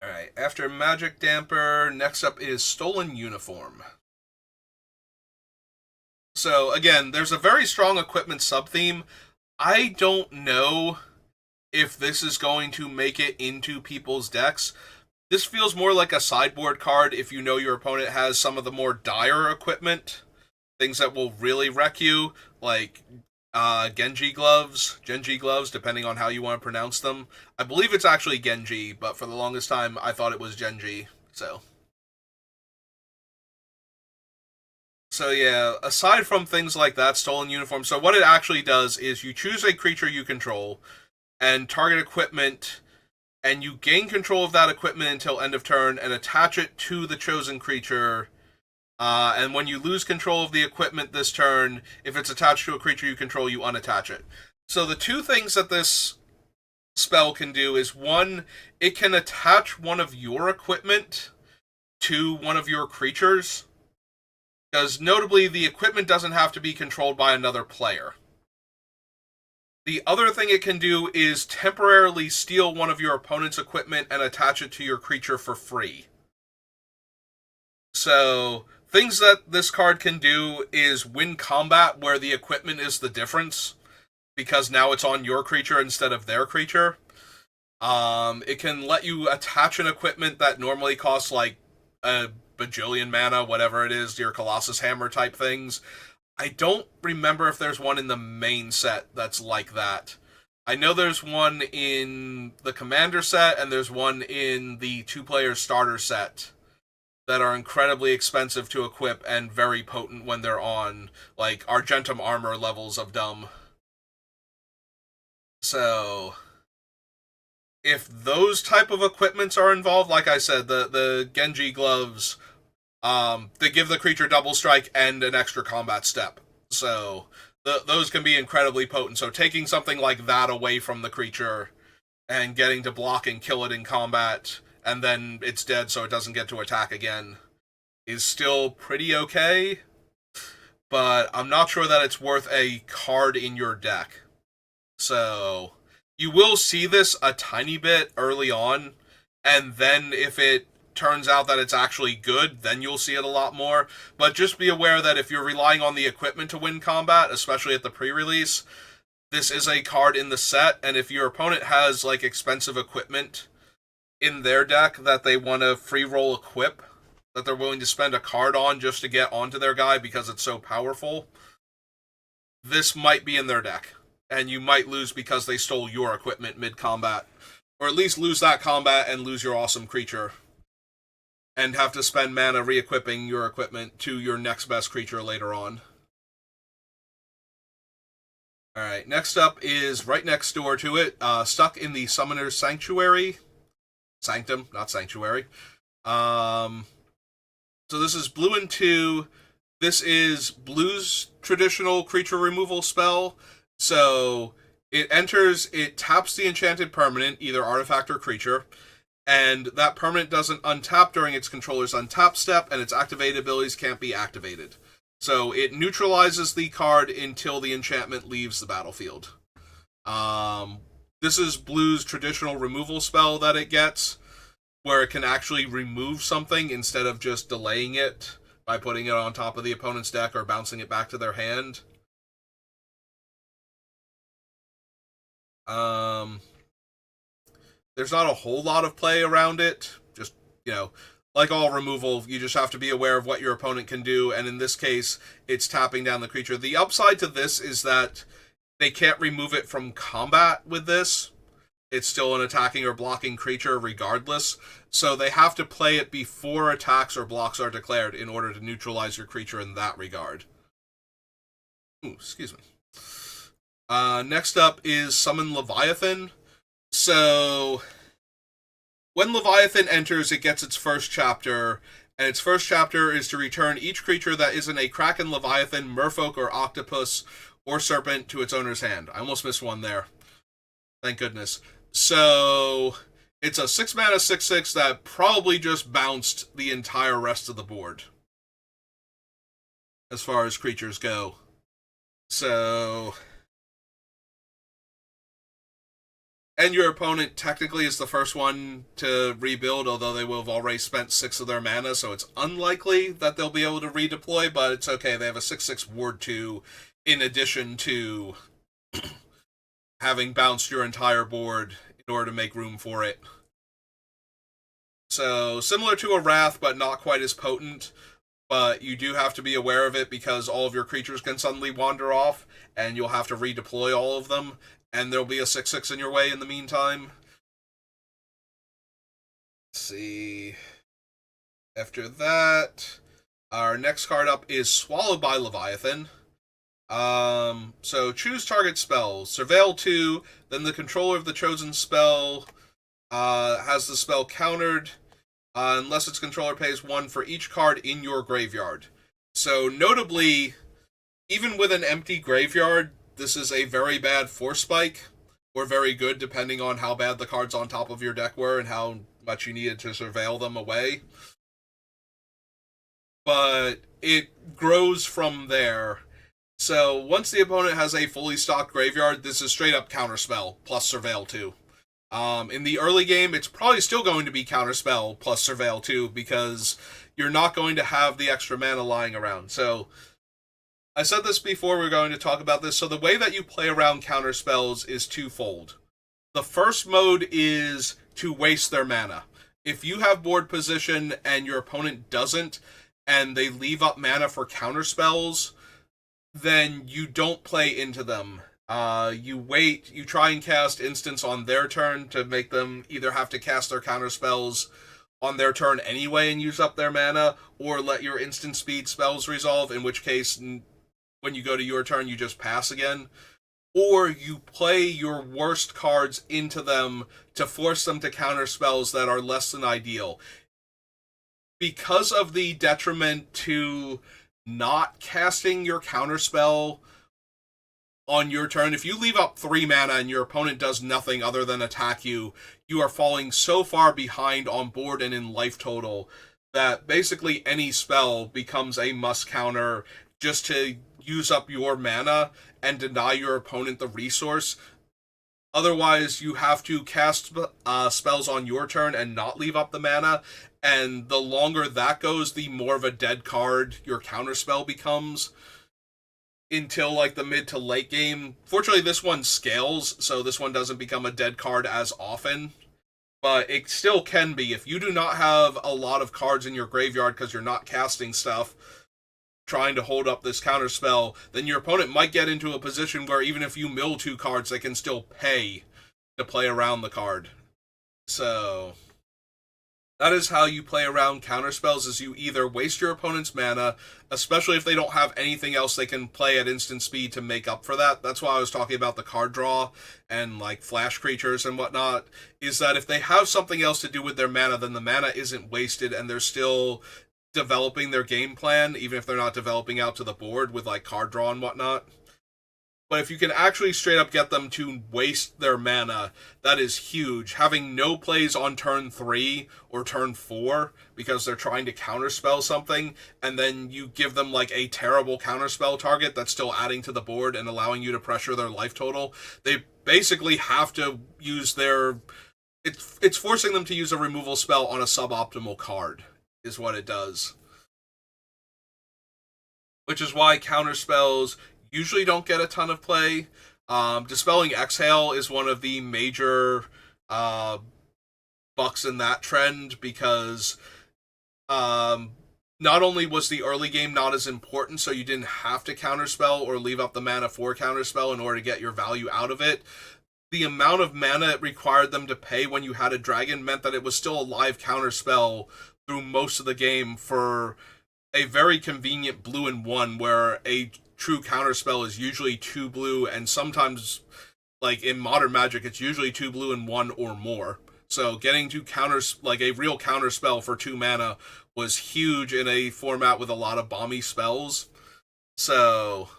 Alright, after Magic Damper, next up is Stolen Uniform. So again, there's a very strong equipment sub-theme. I don't know if this is going to make it into people's decks. This feels more like a sideboard card if you know your opponent has some of the more dire equipment. Things that will really wreck you, like Genji gloves, depending on how you want to pronounce them. I believe it's actually Genji, but for the longest time I thought it was Genji, so yeah, aside from things like that, Stolen Uniform, so what it actually does is you choose a creature you control and target equipment, and you gain control of that equipment until end of turn and attach it to the chosen creature. And when you lose control of the equipment this turn, if it's attached to a creature you control, you unattach it. So the two things that this spell can do is, one, it can attach one of your equipment to one of your creatures, because notably, the equipment doesn't have to be controlled by another player. The other thing it can do is temporarily steal one of your opponent's equipment and attach it to your creature for free. So, things that this card can do is win combat where the equipment is the difference, because now it's on your creature instead of their creature. It can let you attach an equipment that normally costs like a bajillion mana, whatever it is, your Colossus Hammer type things. I don't remember if there's one in the main set that's like that. I know there's one in the Commander set, and there's one in the two-player starter set that are incredibly expensive to equip and very potent when they're on, like, Argentum armor levels of dumb. So, if those type of equipments are involved, like I said, the Genji gloves, they give the creature double strike and an extra combat step. So, those can be incredibly potent. So, taking something like that away from the creature and getting to block and kill it in combat, and then it's dead so it doesn't get to attack again, is still pretty okay, but I'm not sure that it's worth a card in your deck. So, you will see this a tiny bit early on, and then if it turns out that it's actually good, then you'll see it a lot more. But just be aware that if you're relying on the equipment to win combat, especially at the pre-release, this is a card in the set, and if your opponent has, like, expensive equipment in their deck that they want to free roll equip, that they're willing to spend a card on just to get onto their guy because it's so powerful, this might be in their deck. And you might lose because they stole your equipment mid-combat. Or at least lose that combat and lose your awesome creature. And have to spend mana re-equipping your equipment to your next best creature later on. Alright, next up is right next door to it, stuck in the Summoner's Sanctuary. Sanctum, not Sanctuary. So this is blue and 2. This is blue's traditional creature removal spell. So it enters, it taps the enchanted permanent, either artifact or creature, and that permanent doesn't untap during its controller's untap step, and its activated abilities can't be activated. So it neutralizes the card until the enchantment leaves the battlefield. This is blue's traditional removal spell that it gets, where it can actually remove something instead of just delaying it by putting it on top of the opponent's deck or bouncing it back to their hand. There's not a whole lot of play around it. Just, like all removal, you just have to be aware of what your opponent can do, and in this case, it's tapping down the creature. The upside to this is that they can't remove it from combat with this. It's still an attacking or blocking creature regardless, so they have to play it before attacks or blocks are declared in order to neutralize your creature in that regard. Ooh, excuse me. Next up is Summon Leviathan. So, when Leviathan enters, it gets its first chapter, and its first chapter is to return each creature that isn't a Kraken, Leviathan, Merfolk, or Octopus, or Serpent to its owner's hand. I almost missed one there. Thank goodness. So, it's a 6-mana 6/6 that probably just bounced the entire rest of the board, as far as creatures go. So, and your opponent technically is the first one to rebuild, although they will have already spent 6 of their mana, so it's unlikely that they'll be able to redeploy, but it's okay. They have a 6/6 Ward 2 in addition to having bounced your entire board in order to make room for it. So, similar to a Wrath, but not quite as potent, but you do have to be aware of it because all of your creatures can suddenly wander off, and you'll have to redeploy all of them, and there'll be a 6/6 in your way in the meantime. Let's see. After that, our next card up is Swallowed by Leviathan. So choose target spell. Surveil 2, then the controller of the chosen spell has the spell countered, unless its controller pays 1 for each card in your graveyard. So notably, even with an empty graveyard, this is a very bad force spike, or very good depending on how bad the cards on top of your deck were and how much you needed to surveil them away. But it grows from there. So once the opponent has a fully stocked graveyard, this is straight up counterspell plus surveil 2. In the early game, it's probably still going to be counterspell plus surveil 2 because you're not going to have the extra mana lying around. So I said this before, we're going to talk about this. So the way that you play around counter spells is twofold. The first mode is to waste their mana. If you have board position and your opponent doesn't, and they leave up mana for counter spells, then you don't play into them. You wait, you try and cast instants on their turn to make them either have to cast their counter spells on their turn anyway and use up their mana, or let your instant speed spells resolve, in which case, when you go to your turn, you just pass again. Or you play your worst cards into them to force them to counter spells that are less than ideal. Because of the detriment to not casting your counterspell on your turn, if you leave up 3 mana and your opponent does nothing other than attack you, you are falling so far behind on board and in life total that basically any spell becomes a must counter just to use up your mana and deny your opponent the resource. Otherwise, you have to cast spells on your turn and not leave up the mana, and the longer that goes, the more of a dead card your counterspell becomes until like the mid to late game. Fortunately, this one scales, so this one doesn't become a dead card as often, but it still can be. If you do not have a lot of cards in your graveyard because you're not casting stuff, trying to hold up this counter spell, then your opponent might get into a position where even if you mill 2 cards, they can still pay to play around the card. So that is how you play around counter spells, is you either waste your opponent's mana, especially if they don't have anything else they can play at instant speed to make up for that. That's why I was talking about the card draw and like flash creatures and whatnot, is that if they have something else to do with their mana, then the mana isn't wasted and they're still developing their game plan, even if they're not developing out to the board with like card draw and whatnot. But if you can actually straight up get them to waste their mana, that is huge. Having no plays on turn 3 or turn 4 because they're trying to counterspell something, and then you give them like a terrible counterspell target that's still adding to the board and allowing you to pressure their life total. They basically have to use their... It's forcing them to use a removal spell on a suboptimal card, is what it does. Which is why counterspells usually don't get a ton of play. Dispelling Exhale is one of the major bucks in that trend because not only was the early game not as important, so you didn't have to counterspell or leave up the mana for counterspell in order to get your value out of it. The amount of mana it required them to pay when you had a dragon meant that it was still a live counterspell through most of the game for a very convenient blue and 1, where a true counterspell is usually 2 blue, and sometimes, like in Modern Magic, it's usually 2 blue and 1 or more. So getting to counters, like a real counterspell for 2 mana, was huge in a format with a lot of bomby spells. So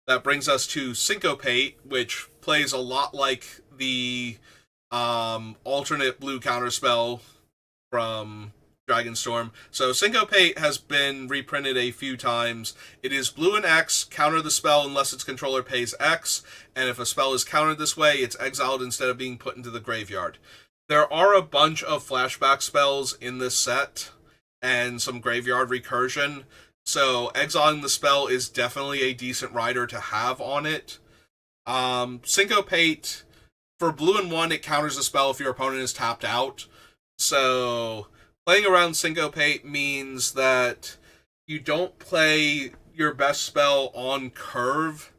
that brings us to Syncopate, which plays a lot like the alternate blue counterspell from Dragonstorm. So Syncopate has been reprinted a few times. It is blue and X, counter the spell unless its controller pays X, and if a spell is countered this way, it's exiled instead of being put into the graveyard. There are a bunch of flashback spells in this set, and some graveyard recursion, so exiling the spell is definitely a decent rider to have on it. Syncopate, for blue and 1, it counters the spell if your opponent is tapped out. So playing around Syncopate means that you don't play your best spell on curve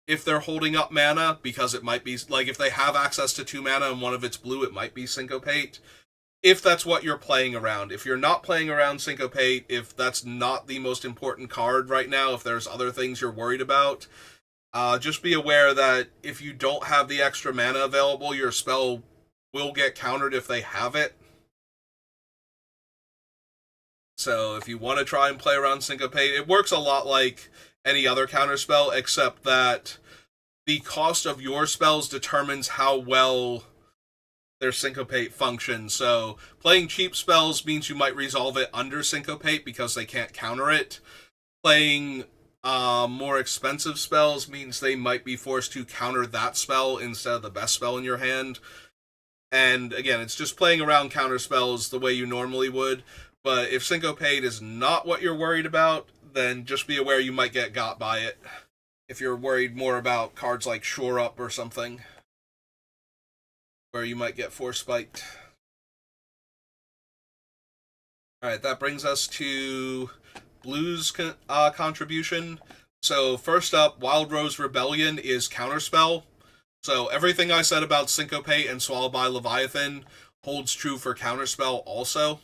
if they're holding up mana, because it might be, like, if they have access to 2 mana and one of it's blue, it might be Syncopate. If that's what you're playing around. If you're not playing around Syncopate, if that's not the most important card right now, if there's other things you're worried about, just be aware that if you don't have the extra mana available, your spell will get countered if they have it. So if you want to try and play around Syncopate, it works a lot like any other counterspell, except that the cost of your spells determines how well their Syncopate functions. So playing cheap spells means you might resolve it under Syncopate because they can't counter it. Playing more expensive spells means they might be forced to counter that spell instead of the best spell in your hand. And again, it's just playing around counter spells the way you normally would. But if Syncopate is not what you're worried about, then just be aware you might get got by it. If you're worried more about cards like Shore Up or something, where you might get Force Spiked. Alright, that brings us to Blue's contribution. So first up, Wild Rose Rebellion is Counterspell. So everything I said about Syncopate and Swallowed by Leviathan holds true for Counterspell also.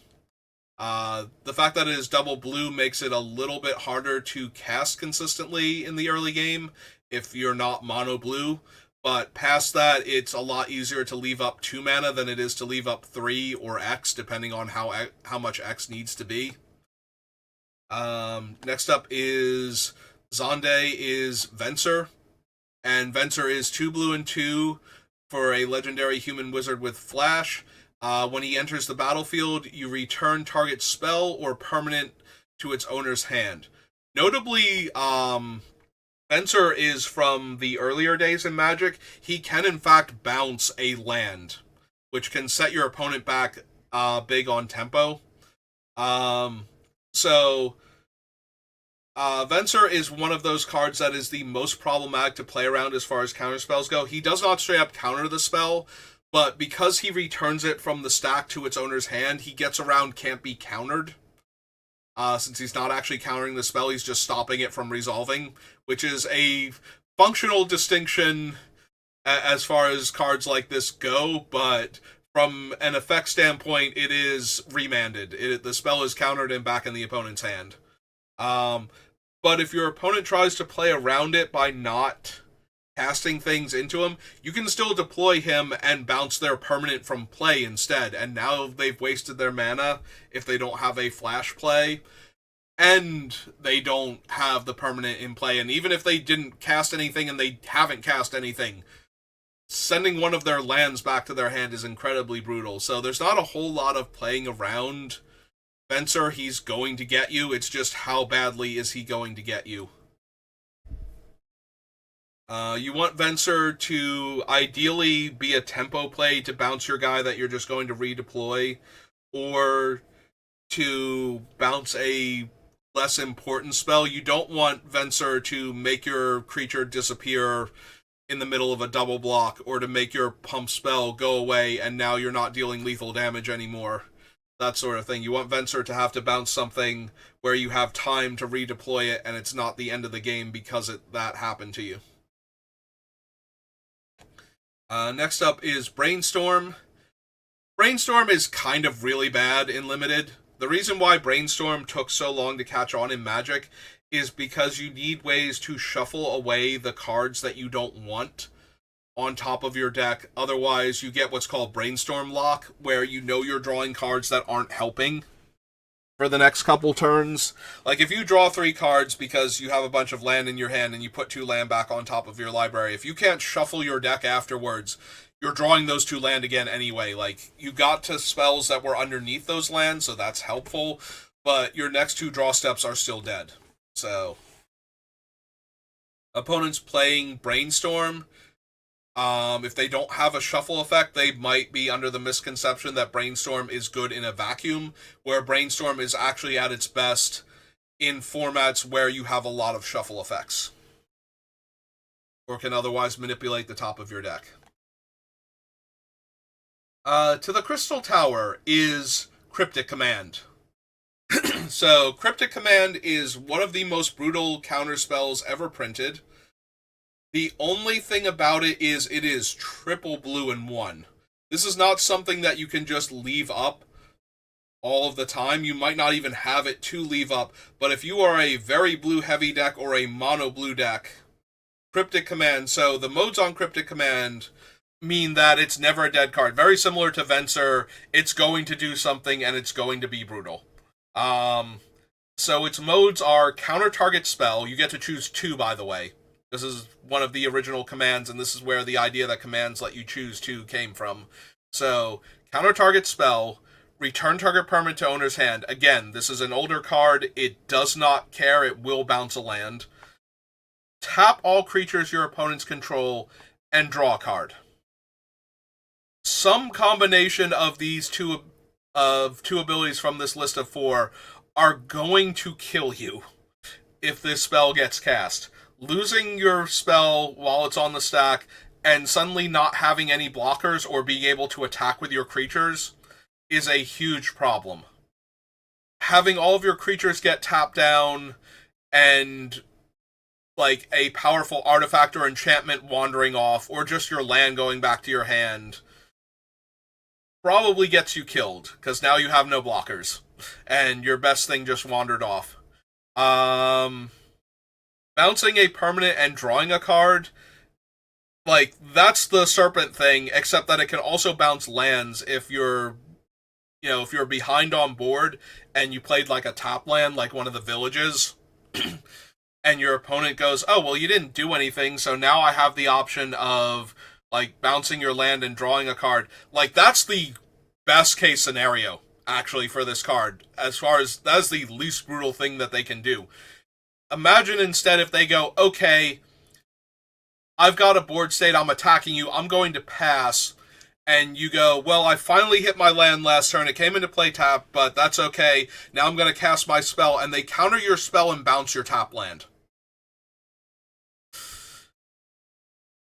The fact that it is double blue makes it a little bit harder to cast consistently in the early game if you're not mono blue. But past that, it's a lot easier to leave up 2 mana than it is to leave up 3 or X, depending on how much X needs to be. Next up is Zonde is Venser, and Venser is 2 blue and 2 for a legendary human wizard with flash. When he enters the battlefield, you return target spell or permanent to its owner's hand. Notably, Venser is from the earlier days in Magic. He can, in fact, bounce a land, which can set your opponent back big on tempo. So, Venser is one of those cards that is the most problematic to play around as far as counterspells go. He does not straight up counter the spell, but because he returns it from the stack to its owner's hand, he gets around can't be countered. Since he's not actually countering the spell, he's just stopping it from resolving, which is a functional distinction as far as cards like this go, but from an effect standpoint, it is remanded. The spell is countered and back in the opponent's hand. But if your opponent tries to play around it by not casting things into him, you can still deploy him and bounce their permanent from play instead, and now they've wasted their mana if they don't have a flash play, and they don't have the permanent in play, and even if they didn't cast anything and they haven't cast anything, sending one of their lands back to their hand is incredibly brutal. So there's not a whole lot of playing around Venser. He's going to get you, it's just how badly is he going to get you. You want Venser to ideally be a tempo play to bounce your guy that you're just going to redeploy, or to bounce a less important spell. You don't want Venser to make your creature disappear in the middle of a double block, or to make your pump spell go away and now you're not dealing lethal damage anymore. That sort of thing. You want Venser to have to bounce something where you have time to redeploy it and it's not the end of the game because that happened to you. Next up is Brainstorm. Brainstorm is kind of really bad in Limited. The reason why Brainstorm took so long to catch on in Magic is because you need ways to shuffle away the cards that you don't want on top of your deck. Otherwise, you get what's called Brainstorm Lock, where you know you're drawing cards that aren't helping for the next couple turns. Like, if you draw 3 cards because you have a bunch of land in your hand and you put 2 land back on top of your library, if you can't shuffle your deck afterwards, you're drawing those 2 land again anyway. Like, you got to spells that were underneath those lands, so that's helpful, but your next 2 draw steps are still dead. So, opponents playing Brainstorm, if they don't have a shuffle effect, they might be under the misconception that Brainstorm is good in a vacuum, where Brainstorm is actually at its best in formats where you have a lot of shuffle effects, or can otherwise manipulate the top of your deck. To the Crystal Tower is Cryptic Command. So, Cryptic Command is one of the most brutal counterspells ever printed. The only thing about it is triple blue and 1. This is not something that you can just leave up all of the time. You might not even have it to leave up, but if you are a very blue heavy deck or a mono blue deck, Cryptic Command, so the modes on Cryptic Command mean that it's never a dead card. Very similar to Venser, it's going to do something and it's going to be brutal. So its modes are counter target spell. You get to choose 2, by the way. This is one of the original commands, and this is where the idea that commands let you choose 2 came from. So, counter target spell, return target permanent to owner's hand. Again, this is an older card. It does not care. It will bounce a land. Tap all creatures your opponents control and draw a card. Some combination of these two abilities from this list of 4 are going to kill you if this spell gets cast. Losing your spell while it's on the stack and suddenly not having any blockers or being able to attack with your creatures is a huge problem. Having all of your creatures get tapped down and like a powerful artifact or enchantment wandering off, or just your land going back to your hand, probably gets you killed, because now you have no blockers, and your best thing just wandered off. Um, Bouncing a permanent and drawing a card, like, that's the Serpent thing, except that it can also bounce lands if you're, if you're behind on board and you played like a top land, like one of the villages, and your opponent goes, oh, well, you didn't do anything, so now I have the option of, like, bouncing your land and drawing a card. Like, that's the best case scenario, actually, for this card, as far as that's the least brutal thing that they can do. Imagine instead if they go, okay, I've got a board state, I'm attacking you, I'm going to pass, and you go, well, I finally hit my land last turn, it came into play tap, but that's okay, now I'm going to cast my spell, and they counter your spell and bounce your top land.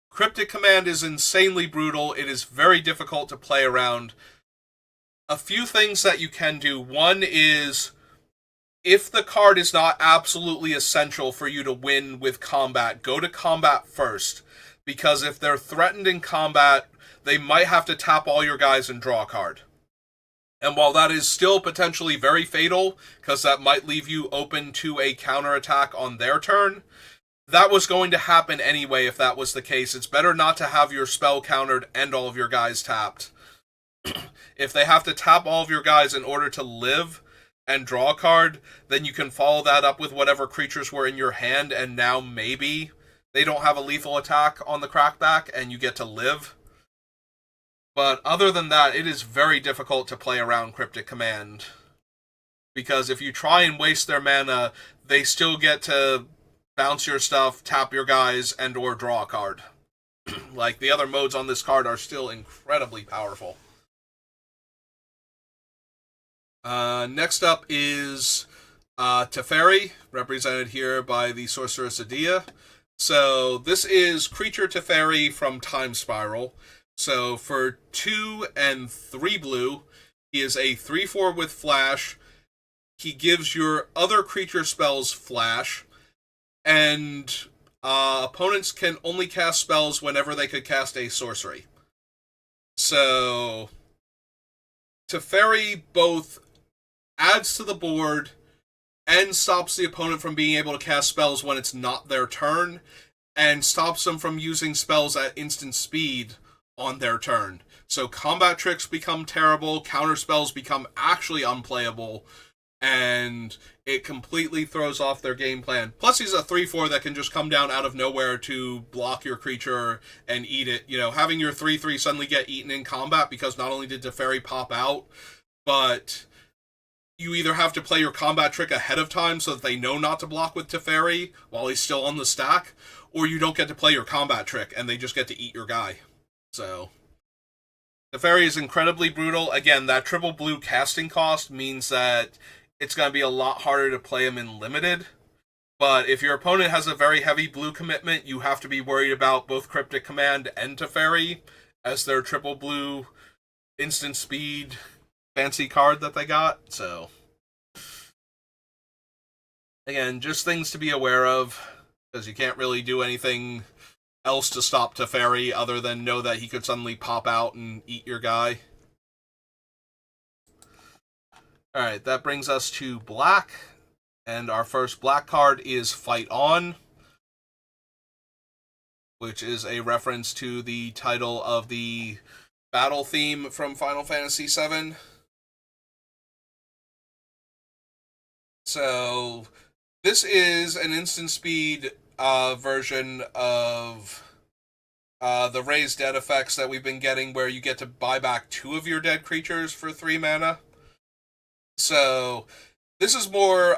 Cryptic Command is insanely brutal, it is very difficult to play around. A few things that you can do. One is, if the card is not absolutely essential for you to win with combat, go to combat first. Because if they're threatened in combat, they might have to tap all your guys and draw a card. And while that is still potentially very fatal, because that might leave you open to a counterattack on their turn, that was going to happen anyway if that was the case. It's better not to have your spell countered and all of your guys tapped. If they have to tap all of your guys in order to live and draw a card, then you can follow that up with whatever creatures were in your hand, and now maybe they don't have a lethal attack on the crackback and you get to live. But other than that, it is very difficult to play around Cryptic Command. Because if you try and waste their mana, they still get to bounce your stuff, tap your guys, and or draw a card. Like, the other modes on this card are still incredibly powerful. Next up is Teferi, represented here by the Sorceress Adia. So this is Creature Teferi from Time Spiral. So for 2 and 3 blue, he is a 3/4 with flash. He gives your other creature spells flash, and opponents can only cast spells whenever they could cast a sorcery. So Teferi both adds to the board and stops the opponent from being able to cast spells when it's not their turn, and stops them from using spells at instant speed on their turn. So combat tricks become terrible, counter spells become actually unplayable, and it completely throws off their game plan. Plus, he's a 3/4 that can just come down out of nowhere to block your creature and eat it. Having your 3/3 suddenly get eaten in combat because not only did Teferi pop out, but you either have to play your combat trick ahead of time so that they know not to block with Teferi while he's still on the stack, or you don't get to play your combat trick and they just get to eat your guy. So Teferi is incredibly brutal. Again, that triple blue casting cost means that it's going to be a lot harder to play him in limited. But if your opponent has a very heavy blue commitment, you have to be worried about both Cryptic Command and Teferi as their triple blue instant speed fancy card that they got. So again, just things to be aware of, because you can't really do anything else to stop Teferi other than know that he could suddenly pop out and eat your guy. Alright, that brings us to black, and our first black card is Fight On, which is a reference to the title of the battle theme from Final Fantasy VII. So this is an instant speed version of the Raised Dead effects that we've been getting, where you get to buy back 2 of your dead creatures for 3 mana. So this is one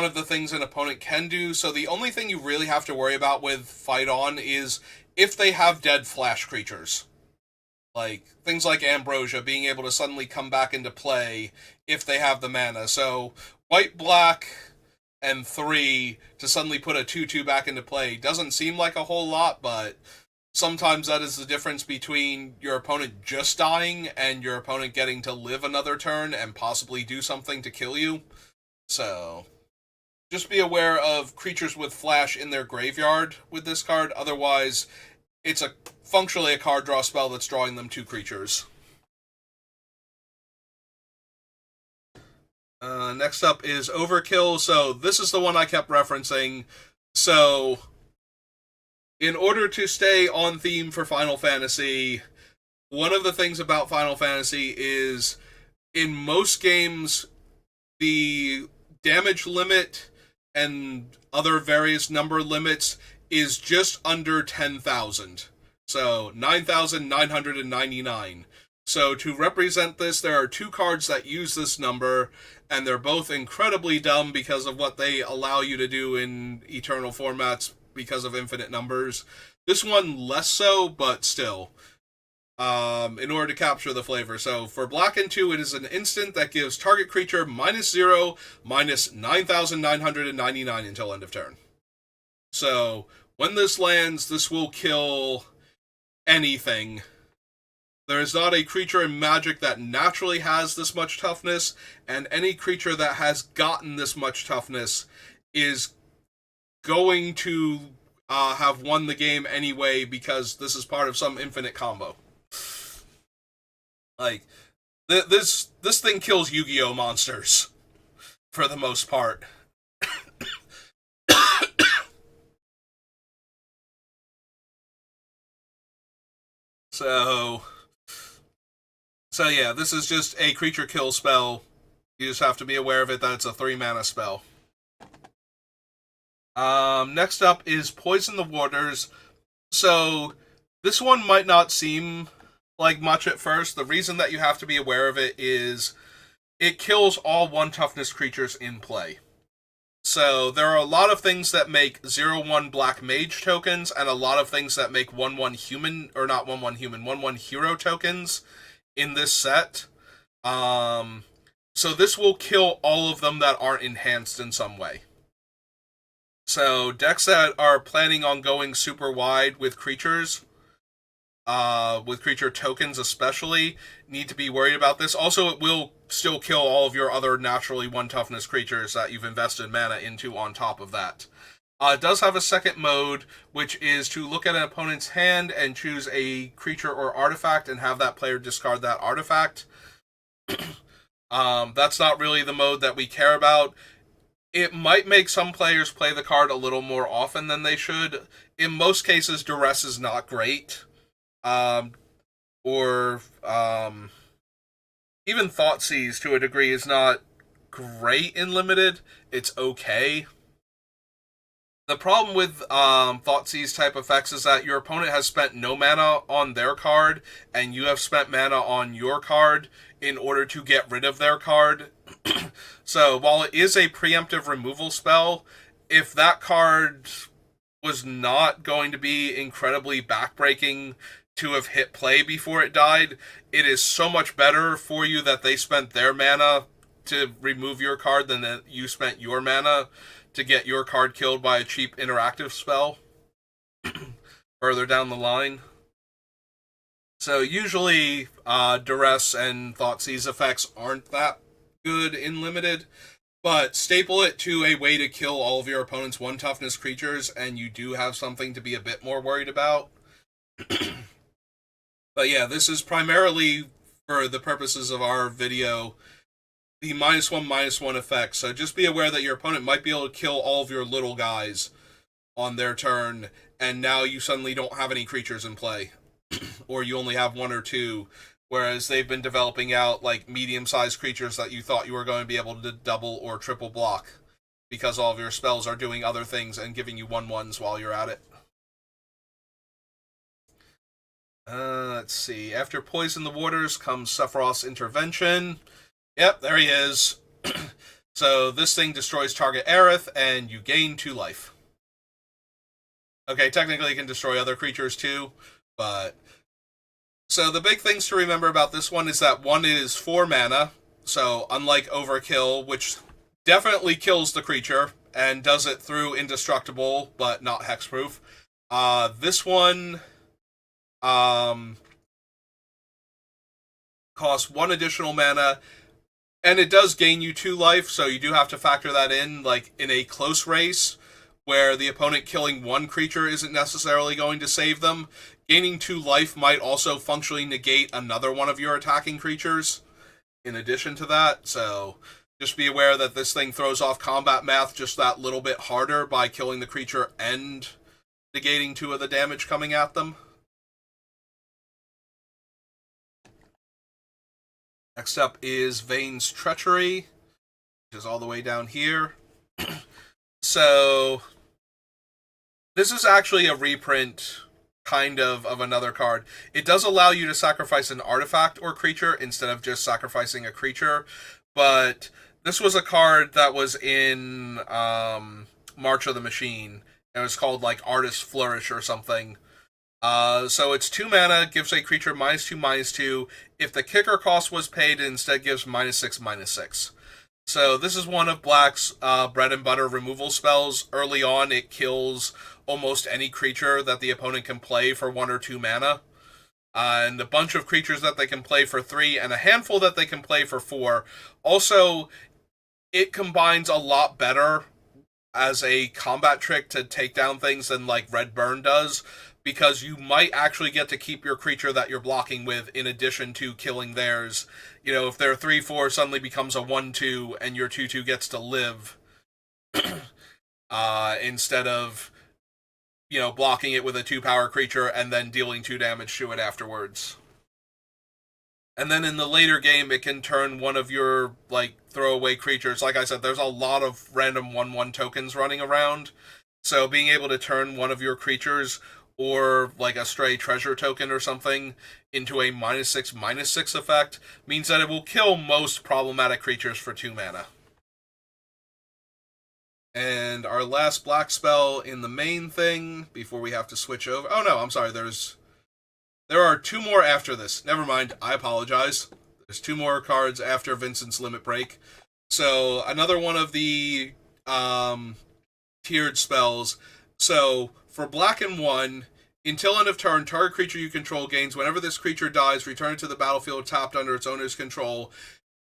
of the things an opponent can do. So the only thing you really have to worry about with Fight On is if they have dead flash creatures. Like, things like Ambrosia being able to suddenly come back into play if they have the mana. So, white, black, and 3 to suddenly put a 2/2 back into play doesn't seem like a whole lot, but sometimes that is the difference between your opponent just dying and your opponent getting to live another turn and possibly do something to kill you. So just be aware of creatures with flash in their graveyard with this card. Otherwise, it's functionally a card draw spell that's drawing them 2 creatures. Next up is Overkill. So this is the one I kept referencing. So in order to stay on theme for Final Fantasy, one of the things about Final Fantasy is in most games, the damage limit and other various number limits is just under 10,000. So 9,999. So to represent this, there are 2 cards that use this number, and they're both incredibly dumb because of what they allow you to do in Eternal formats because of infinite numbers. This one less so, but still. In order to capture the flavor. So for black and 2, it is an instant that gives target creature -0, -9,999 until end of turn. So when this lands, this will kill anything. There is not a creature in Magic that naturally has this much toughness, and any creature that has gotten this much toughness is going to have won the game anyway because this is part of some infinite combo. Like, this thing kills Yu-Gi-Oh! Monsters, for the most part. So yeah, this is just a creature kill spell. You just have to be aware of it, that it's a 3-mana spell. Next up is Poison the Waters. So, this one might not seem like much at first. The reason that you have to be aware of it is it kills all 1 toughness creatures in play. So there are a lot of things that make 0/1 black mage tokens, and a lot of things that make 1/1 human, or not 1/1 human, 1/1 hero tokens in this set. So this will kill all of them that aren't enhanced in some way. So decks that are planning on going super wide with creatures, with creature tokens especially, need to be worried about this. Also, it will still kill all of your other naturally 1 toughness creatures that you've invested mana into on top of that. It does have a second mode, which is to look at an opponent's hand and choose a creature or artifact and have that player discard that artifact. That's not really the mode that we care about. It might make some players play the card a little more often than they should. In most cases, Duress is not great. Even Thoughtseize, to a degree, is not great in Limited. It's okay. The problem with Thoughtseize type effects is that your opponent has spent no mana on their card, and you have spent mana on your card in order to get rid of their card. So, while it is a preemptive removal spell, if that card was not going to be incredibly backbreaking to have hit play before it died, it is so much better for you that they spent their mana to remove your card than that you spent your mana to get your card killed by a cheap interactive spell further down the line. So usually Duress and Thoughtseize effects aren't that good in Limited, but staple it to a way to kill all of your opponent's 1 toughness creatures, and you do have something to be a bit more worried about. But yeah, this is primarily, for the purposes of our video, the -1/-1 effect. So just be aware that your opponent might be able to kill all of your little guys on their turn, and now you suddenly don't have any creatures in play. Or you only have 1 or 2, whereas they've been developing out like medium-sized creatures that you thought you were going to be able to double or triple block, because all of your spells are doing other things and giving you 1/1s while you're at it. Let's see. After Poison the Waters comes Sephiroth's Intervention. Yep, there he is. So this thing destroys target Aerith, and you gain 2 life. Okay, technically it can destroy other creatures too, but... So the big things to remember about this one is that 1 is 4 mana, so unlike Overkill, which definitely kills the creature, and does it through Indestructible, but not hexproof, this one... costs 1 additional mana, And it does gain you 2 life, so you do have to factor that in, like in a close race where the opponent killing one creature isn't necessarily going to save them. Gaining 2 life might also functionally negate another one of your attacking creatures in addition to that, so just be aware that this thing throws off combat math just that little bit harder by killing the creature and negating 2 of the damage coming at them. Next up is Vane's Treachery, which is all the way down here. So, this is actually a reprint, kind of another card. It does allow you to sacrifice an artifact or creature instead of just sacrificing a creature, but this was a card that was in March of the Machine. It was called like Artist Flourish or something. So it's 2 mana, gives a creature -2/-2. If the kicker cost was paid, it instead gives -6/-6. So this is one of Black's bread and butter removal spells. Early on, it kills almost any creature that the opponent can play for 1 or 2 mana. And a bunch of creatures that they can play for 3, and a handful that they can play for 4. Also, it combines a lot better as a combat trick to take down things than like Red Burn does, because you might actually get to keep your creature that you're blocking with in addition to killing theirs. You know, if their 3/4 suddenly becomes a 1/2 and your 2/2 gets to live, instead of, you know, blocking it with a 2-power creature and then dealing 2 damage to it afterwards. And then in the later game, it can turn one of your, like, throwaway creatures. Like I said, there's a lot of random 1/1 tokens running around. So being able to turn one of your creatures, or like a stray treasure token or something, into a -6/-6 effect means that it will kill most problematic creatures for 2 mana. And our last black spell in the main thing before we have to switch over. Oh no, I'm sorry. There are 2 more after this. Never mind. I apologize. There's 2 more cards after Vincent's Limit Break. So another one of the tiered spells. So for black and 1, until end of turn, target creature you control gains. Whenever this creature dies, return it to the battlefield tapped under its owner's control,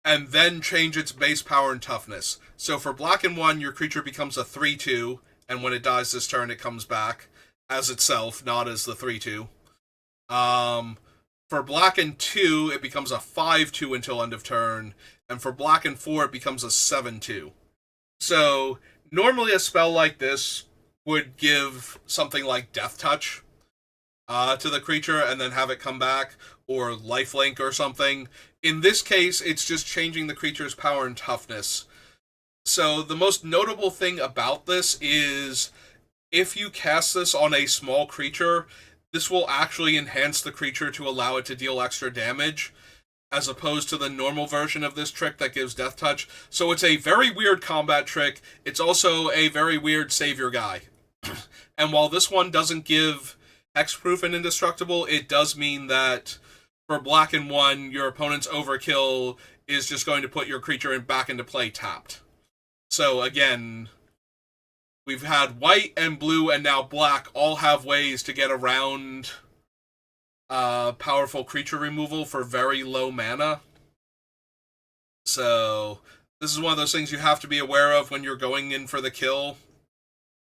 and then change its base power and toughness. So for black and 1, your creature becomes a 3/2, and when it dies this turn, it comes back as itself, not as the 3/2. For black and 2, it becomes a 5/2 until end of turn, and for black and 4, it becomes a 7/2. So normally a spell like this would give something like Death Touch to the creature and then have it come back, or lifelink or something. In this case, it's just changing the creature's power and toughness. So the most notable thing about this is if you cast this on a small creature, this will actually enhance the creature to allow it to deal extra damage, as opposed to the normal version of this trick that gives Death Touch. So it's a very weird combat trick. It's also a very weird savior guy. And while this one doesn't give hexproof and indestructible, it does mean that for black and 1, your opponent's overkill is just going to put your creature back into play tapped. So again, we've had white and blue and now black all have ways to get around powerful creature removal for very low mana. So this is one of those things you have to be aware of when you're going in for the kill.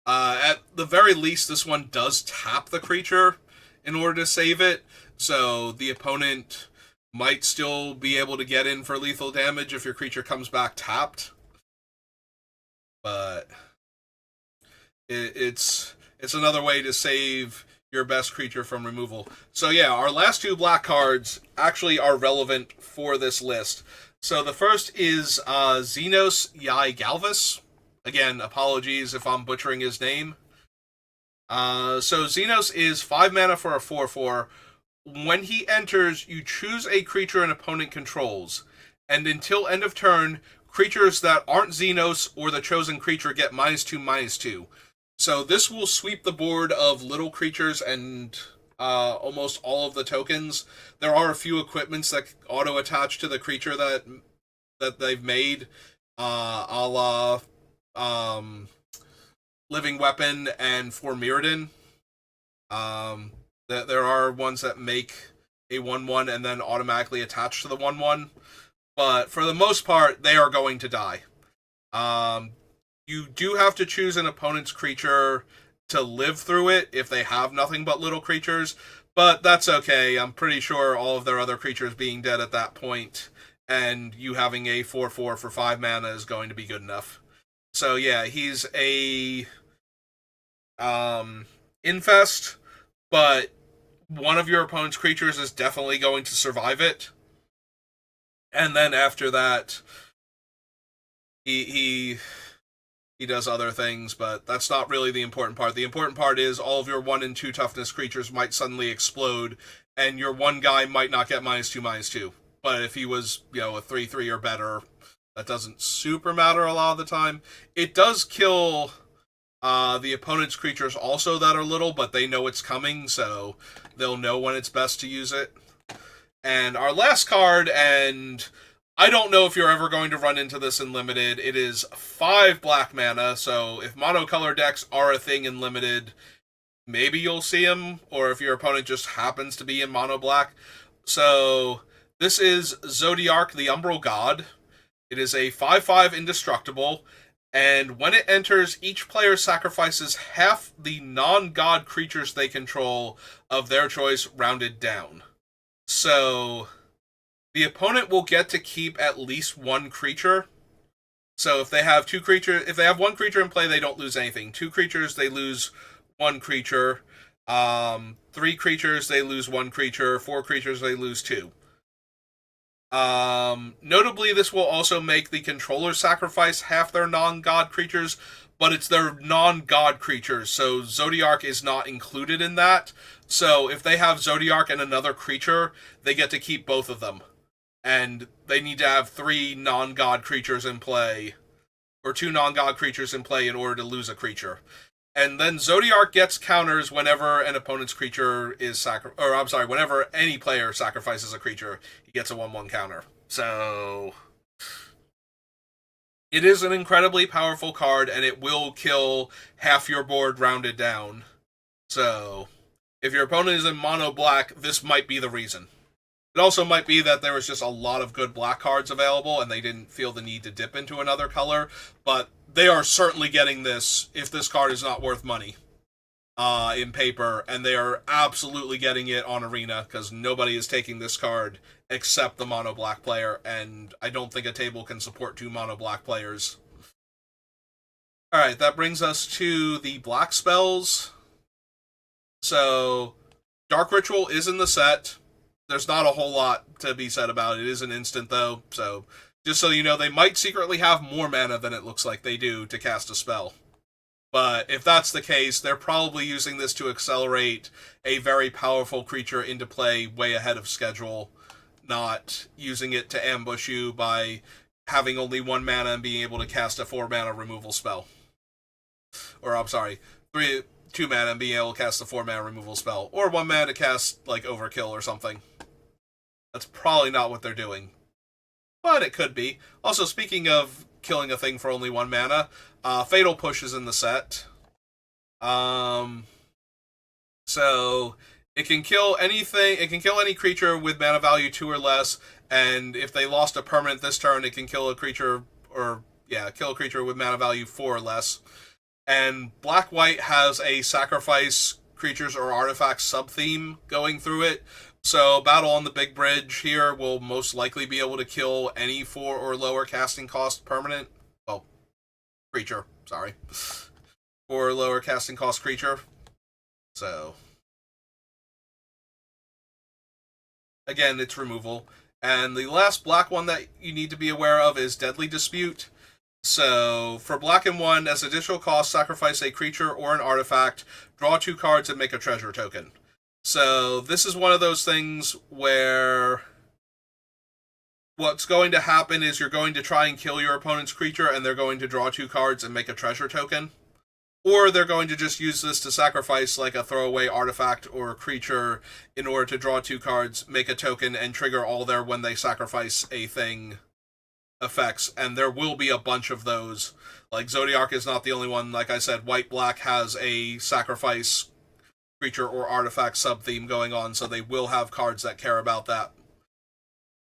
At the very least, this one does tap the creature in order to save it, so the opponent might still be able to get in for lethal damage if your creature comes back tapped. But it's another way to save your best creature from removal. So yeah, our last 2 black cards actually are relevant for this list. So the first is Xenos Yai Galvis. Again, apologies if I'm butchering his name. So Xenos is 5 mana for a 4/4. When he enters, you choose a creature an opponent controls. And until end of turn, creatures that aren't Xenos or the chosen creature get -2/-2. So this will sweep the board of little creatures and almost all of the tokens. There are a few equipments that auto-attach to the creature that they've made, a la Living Weapon and for Mirrodin. There are ones that make a 1/1 and then automatically attach to the 1/1. but for the most part, they are going to die. Um, you do have to choose an opponent's creature to live through it if they have nothing but little creatures, but that's okay. I'm pretty sure all of their other creatures being dead at that point, and you having a 4/4 for 5 mana is going to be good enough. So yeah, he's a infest, but one of your opponent's creatures is definitely going to survive it. And then after that, he does other things, but that's not really the important part. The important part is all of your 1 and 2 toughness creatures might suddenly explode, and your one guy might not get -2/-2. But if he was, a 3/3 or better, that doesn't super matter a lot of the time. It does kill the opponent's creatures also that are little, but they know it's coming, so they'll know when it's best to use it. And our last card, and I don't know if you're ever going to run into this in Limited, it is 5 black mana, so if monocolor decks are a thing in Limited, maybe you'll see them, or if your opponent just happens to be in mono black. So this is Zodiark the Umbral God. It is a 5/5 indestructible, and when it enters, each player sacrifices half the non-god creatures they control of their choice rounded down. So the opponent will get to keep at least 1 creature. So if they have 2 creatures, if they have 1 creature in play, they don't lose anything. 2 creatures, they lose 1 creature. 3 creatures, they lose 1 creature. 4 creatures, they lose 2. Notably, this will also make the controller sacrifice half their non-god creatures, but it's their non-god creatures, so Zodiark is not included in that. So if they have Zodiark and another creature, they get to keep both of them. And they need to have 3 non-god creatures in play, or 2 non-god creatures in play in order to lose a creature. And then Zodiark gets counters whenever an opponent's creature is whenever any player sacrifices a creature, he gets a 1/1 counter. So it is an incredibly powerful card, and it will kill half your board rounded down. So if your opponent is in mono black, this might be the reason. It also might be that there was just a lot of good black cards available, and they didn't feel the need to dip into another color, but they are certainly getting this if this card is not worth money in paper, and they are absolutely getting it on Arena, because nobody is taking this card except the mono black player, and I don't think a table can support 2 mono black players. Alright, that brings us to the black spells. So, Dark Ritual is in the set. There's not a whole lot to be said about it. It is an instant, though, so just so you know, they might secretly have more mana than it looks like they do to cast a spell. But if that's the case, they're probably using this to accelerate a very powerful creature into play way ahead of schedule, not using it to ambush you by having only 1 mana and being able to cast a 4 mana removal spell. Or, I'm sorry, 2 mana and being able to cast a 4 mana removal spell. Or 1 mana to cast, like, Overkill or something. That's probably not what they're doing, but it could be. Also, speaking of killing a thing for only 1 mana, Fatal Push is in the set. So it can kill anything. It can kill any creature with mana value 2 or less, and if they lost a permanent this turn, it can kill a creature, kill a creature with mana value 4 or less. And Black-White has a sacrifice creatures or artifacts sub-theme going through it. So Battle on the Big Bridge here will most likely be able to kill any 4 or lower casting cost permanent. Well, creature, sorry. 4 or lower casting cost creature. So, again, it's removal. And the last black one that you need to be aware of is Deadly Dispute. So, for black and 1, as additional cost, sacrifice a creature or an artifact, draw 2 cards, and make a treasure token. So, this is one of those things where what's going to happen is you're going to try and kill your opponent's creature, and they're going to draw 2 cards and make a treasure token. Or they're going to just use this to sacrifice like a throwaway artifact or a creature in order to draw 2 cards, make a token, and trigger all their when they sacrifice a thing effects. And there will be a bunch of those. Like, Zodiark is not the only one. Like I said, White-Black has a sacrifice creature or artifact sub-theme going on, so they will have cards that care about that.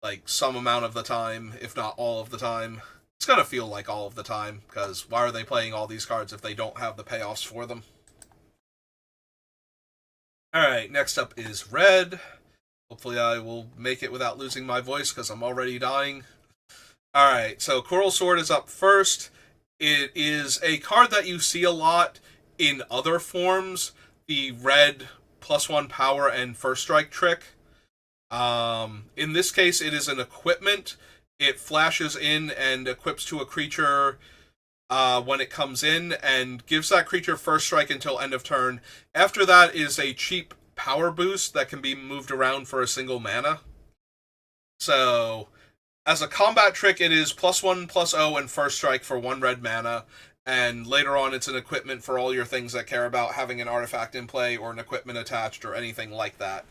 like some amount of the time, if not all of the time. It's gonna feel like all of the time, because why are they playing all these cards if they don't have the payoffs for them? Alright, next up is red. Hopefully I will make it without losing my voice, because I'm already dying. Alright, so Coral Sword is up first. It is a card that you see a lot in other forms. The red +1 power and first strike trick. In this case, it is an equipment. It flashes in and equips to a creature when it comes in, and gives that creature first strike until end of turn. After that is a cheap power boost that can be moved around for a single mana. So, as a combat trick, it is +1/+0 and first strike for 1 red mana, and later on it's an equipment for all your things that care about having an artifact in play or an equipment attached or anything like that.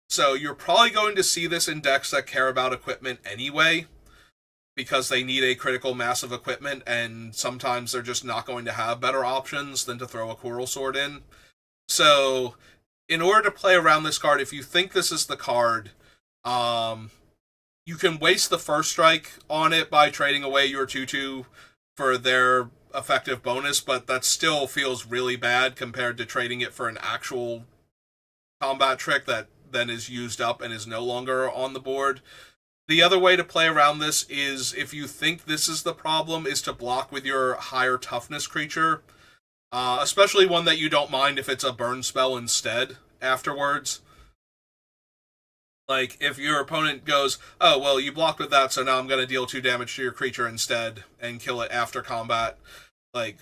So you're probably going to see this in decks that care about equipment anyway, because they need a critical mass of equipment, and sometimes they're just not going to have better options than to throw a Coral Sword in. So, in order to play around this card, if you think this is the card, you can waste the first strike on it by trading away your 2/2 for their effective bonus, but that still feels really bad compared to trading it for an actual combat trick that then is used up and is no longer on the board. The other way to play around this is, if you think this is the problem, is to block with your higher toughness creature, especially one that you don't mind if it's a burn spell instead afterwards. Like, if your opponent goes, oh, well, you blocked with that, so now I'm going to deal 2 damage to your creature instead and kill it after combat. Like,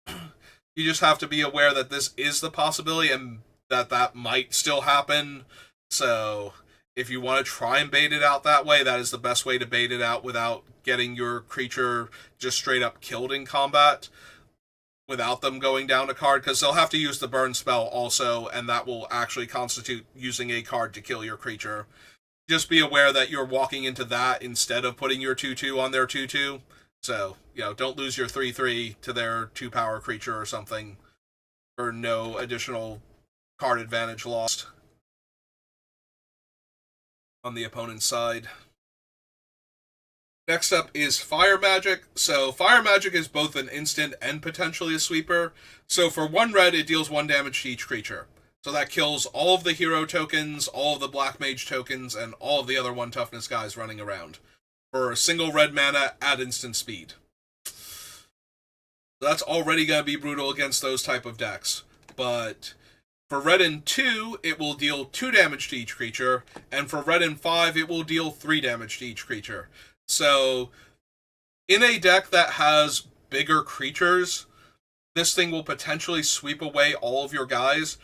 you just have to be aware that this is the possibility and that might still happen. So, if you want to try and bait it out that way, that is the best way to bait it out without getting your creature just straight up killed in combat, without them going down a card, because they'll have to use the burn spell also, and that will actually constitute using a card to kill your creature. Just be aware that you're walking into that instead of putting your 2/2 on their 2/2. So, don't lose your 3/3 to their 2 power creature or something for no additional card advantage lost on the opponent's side. Next up is Fire Magic. So Fire Magic is both an instant and potentially a sweeper. So for 1 red, it deals 1 damage to each creature. So that kills all of the hero tokens, all of the black mage tokens, and all of the other 1 toughness guys running around. For a single red mana at instant speed. That's already going to be brutal against those type of decks. But for red and 2, it will deal 2 damage to each creature, and for red and 5, it will deal 3 damage to each creature. So, in a deck that has bigger creatures, this thing will potentially sweep away all of your guys.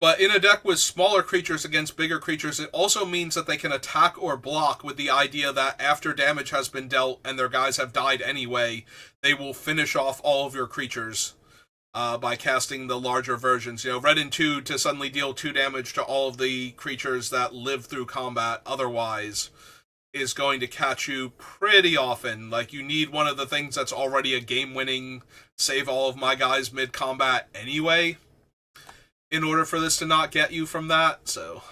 But in a deck with smaller creatures against bigger creatures, it also means that they can attack or block with the idea that after damage has been dealt and their guys have died anyway, they will finish off all of your creatures by casting the larger versions. Red and 2 to suddenly deal 2 damage to all of the creatures that live through combat otherwise is going to catch you pretty often. Like, you need one of the things that's already a game-winning save all of my guys mid-combat anyway in order for this to not get you from that. So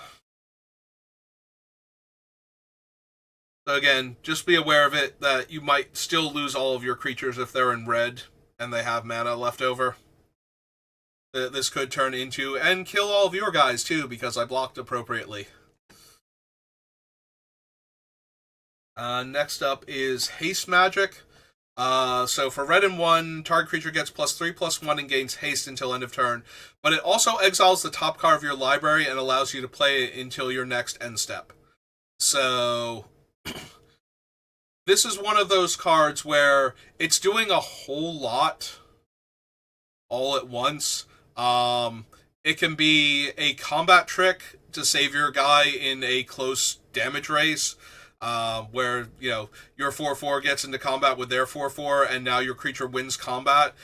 again, just be aware of it, that you might still lose all of your creatures if they're in red and they have mana left over. This could turn into, and kill all of your guys too, because I blocked appropriately. Next up is Haste Magic. So for red and 1, target creature gets +3/+1 and gains haste until end of turn. But it also exiles the top card of your library and allows you to play it until your next end step. So this is one of those cards where it's doing a whole lot all at once. It can be a combat trick to save your guy in a close damage race. Where, your 4/4 gets into combat with their 4/4, and now your creature wins combat.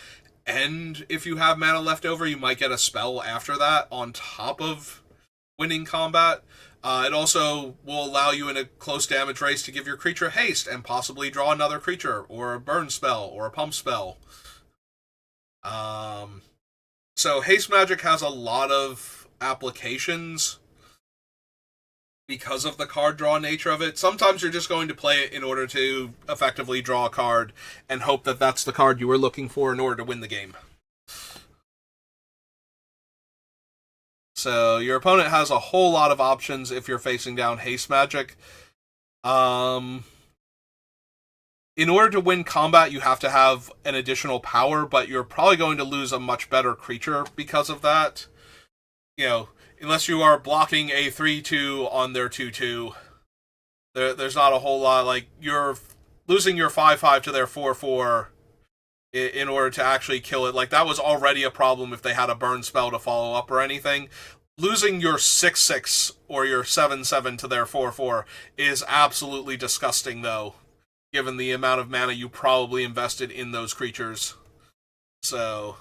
And if you have mana left over, you might get a spell after that on top of winning combat. It also will allow you in a close damage race to give your creature haste and possibly draw another creature, or a burn spell, or a pump spell. So Haste Magic has a lot of applications. because of the card draw nature of it. Sometimes you're just going to play it in order to effectively draw a card and hope that that's the card you were looking for in order to win the game. So your opponent has a whole lot of options if you're facing down haste magic. In order to win combat, you have to have an additional power, but you're probably going to lose a much better creature because of that. You know, unless you are blocking a 3/2 on their 2/2, there's not a whole lot. Like, you're losing your 5/5 to their 4/4 in order to actually kill it. Like, that was already a problem if they had a burn spell to follow up or anything. Losing your 6/6 or your 7/7 to their 4/4 is absolutely disgusting, though, given the amount of mana you probably invested in those creatures. So,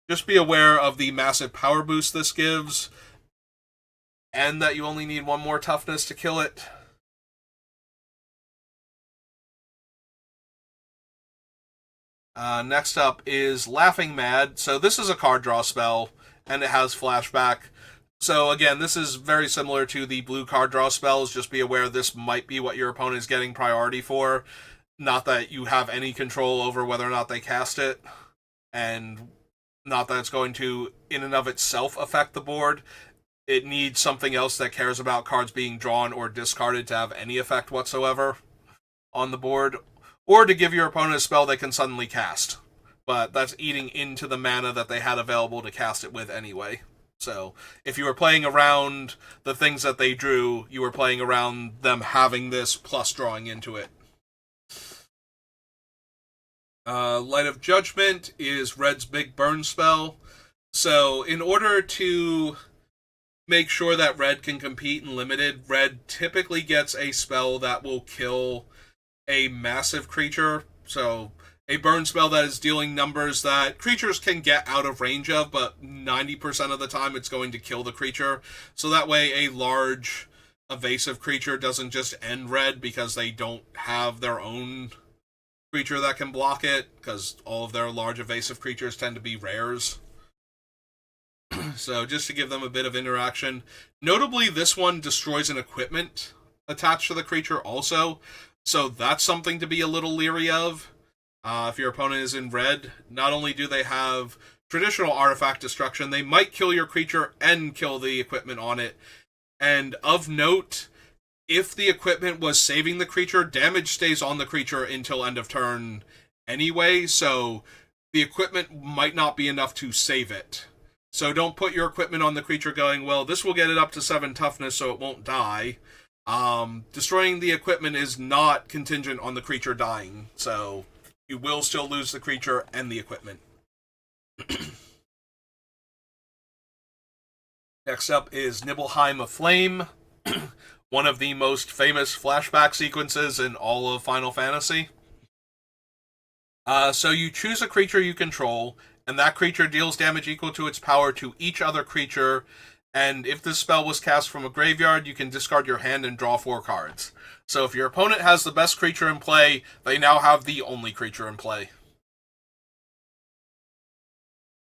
just be aware of the massive power boost this gives, and that you only need one more toughness to kill it. Next up is Laughing Mad. So this is a card draw spell, and it has flashback. So again, this is very similar to the blue card draw spells. Just be aware this might be what your opponent is getting priority for. Not that you have any control over whether or not they cast it, and not that it's going to, in and of itself, affect the board. It needs something else that cares about cards being drawn or discarded to have any effect whatsoever on the board, or to give your opponent a spell they can suddenly cast. But that's eating into the mana that they had available to cast it with anyway. So, if you were playing around the things that they drew, you were playing around them having this plus drawing into it. Light of Judgment is Red's big burn spell. So, in order to make sure that Red can compete in Limited, Red typically gets a spell that will kill a massive creature. So, a burn spell that is dealing numbers that creatures can get out of range of, but 90% of the time it's going to kill the creature. So that way a large evasive creature doesn't just end Red because they don't have their own creature that can block it, because all of their large evasive creatures tend to be rares. So just to give them a bit of interaction. Notably, this one destroys an equipment attached to the creature also, so that's something to be a little leery of. If your opponent is in red, not only do they have traditional artifact destruction, they might kill your creature and kill the equipment on it. And of note, if the equipment was saving the creature, damage stays on the creature until end of turn anyway, so the equipment might not be enough to save it. So don't put your equipment on the creature going, well, this will get it up to 7 toughness so it won't die. Destroying the equipment is not contingent on the creature dying, so you will still lose the creature and the equipment. Next up is Nibelheim of Flame, one of the most famous flashback sequences in all of Final Fantasy. So you choose a creature you control, and that creature deals damage equal to its power to each other creature, and if this spell was cast from a graveyard, you can discard your hand and draw 4 cards. So if your opponent has the best creature in play, they now have the only creature in play.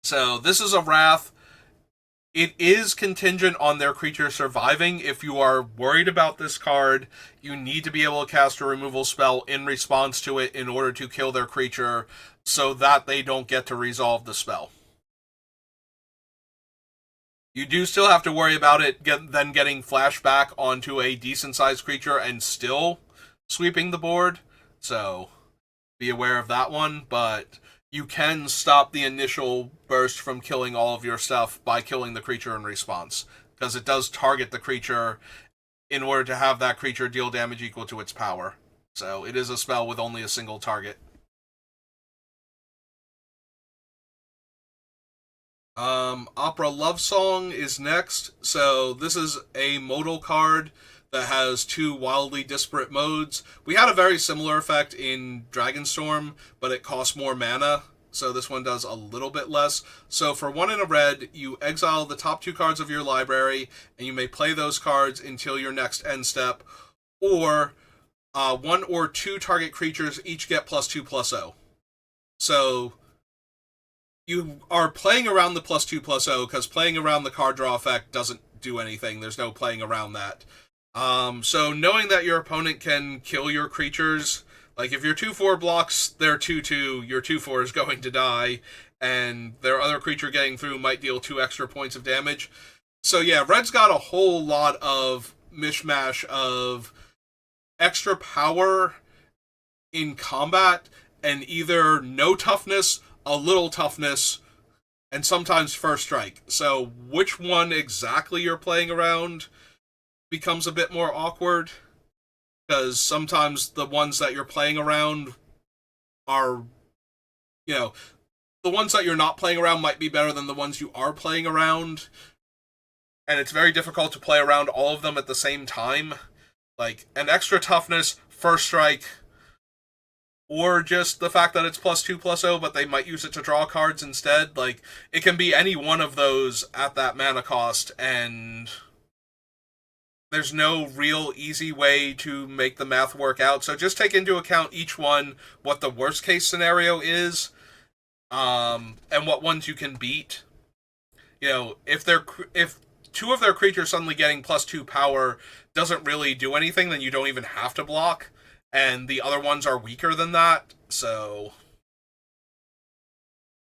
So this is a Wrath. It is contingent on their creature surviving. If you are worried about this card, you need to be able to cast a removal spell in response to it in order to kill their creature so that they don't get to resolve the spell. You do still have to worry about it then getting flashback onto a decent-sized creature and still sweeping the board, so be aware of that one, but you can stop the initial burst from killing all of your stuff by killing the creature in response, because it does target the creature in order to have that creature deal damage equal to its power. So it is a spell with only a single target. Opera Love Song is next. So this is a modal card that has 2 wildly disparate modes. We had a very similar effect in Dragonstorm, but it costs more mana, so this one does a little bit less. So for 1 in a red, you exile the top 2 cards of your library, and you may play those cards until your next end step, or 1 or 2 target creatures each get +2/+0. So you are playing around the +2/+0, because playing around the card draw effect doesn't do anything. There's no playing around that. So knowing that your opponent can kill your creatures, like if your 2/4 blocks their 2/2, your 2/4 is going to die, and their other creature getting through might deal 2 extra points of damage. So yeah, Red's got a whole lot of mishmash of extra power in combat and either no toughness, a little toughness, and sometimes first strike. So which one exactly you're playing around becomes a bit more awkward because sometimes the ones that you're playing around are, you know, the ones that you're not playing around might be better than the ones you are playing around, and it's very difficult to play around all of them at the same time. Like an extra toughness, first strike, or just the fact that it's +2/+0, but they might use it to draw cards instead. Like it can be any one of those at that mana cost, and there's no real easy way to make the math work out. So just take into account each one, what the worst case scenario is, and what ones you can beat. If two of their creatures suddenly getting +2 power doesn't really do anything, then you don't even have to block, and the other ones are weaker than that. So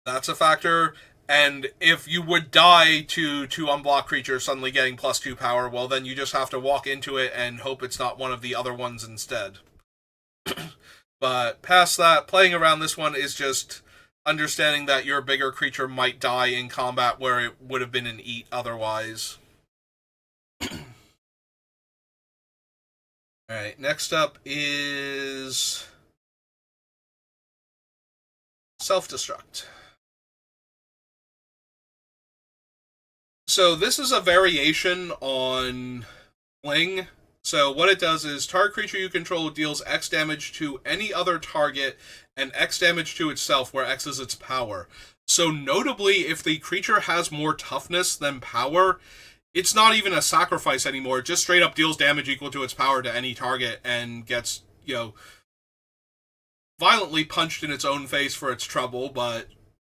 that's a factor. And if you would die to two unblocked creatures suddenly getting +2 power, well, then you just have to walk into it and hope it's not one of the other ones instead. But past that, playing around this one is just understanding that your bigger creature might die in combat where it would have been an eat otherwise. Alright, next up is Self-Destruct. So this is a variation on Fling. So what it does is target creature you control deals X damage to any other target and X damage to itself, where X is its power. So notably, if the creature has more toughness than power, it's not even a sacrifice anymore. It just straight up deals damage equal to its power to any target and gets, violently punched in its own face for its trouble, but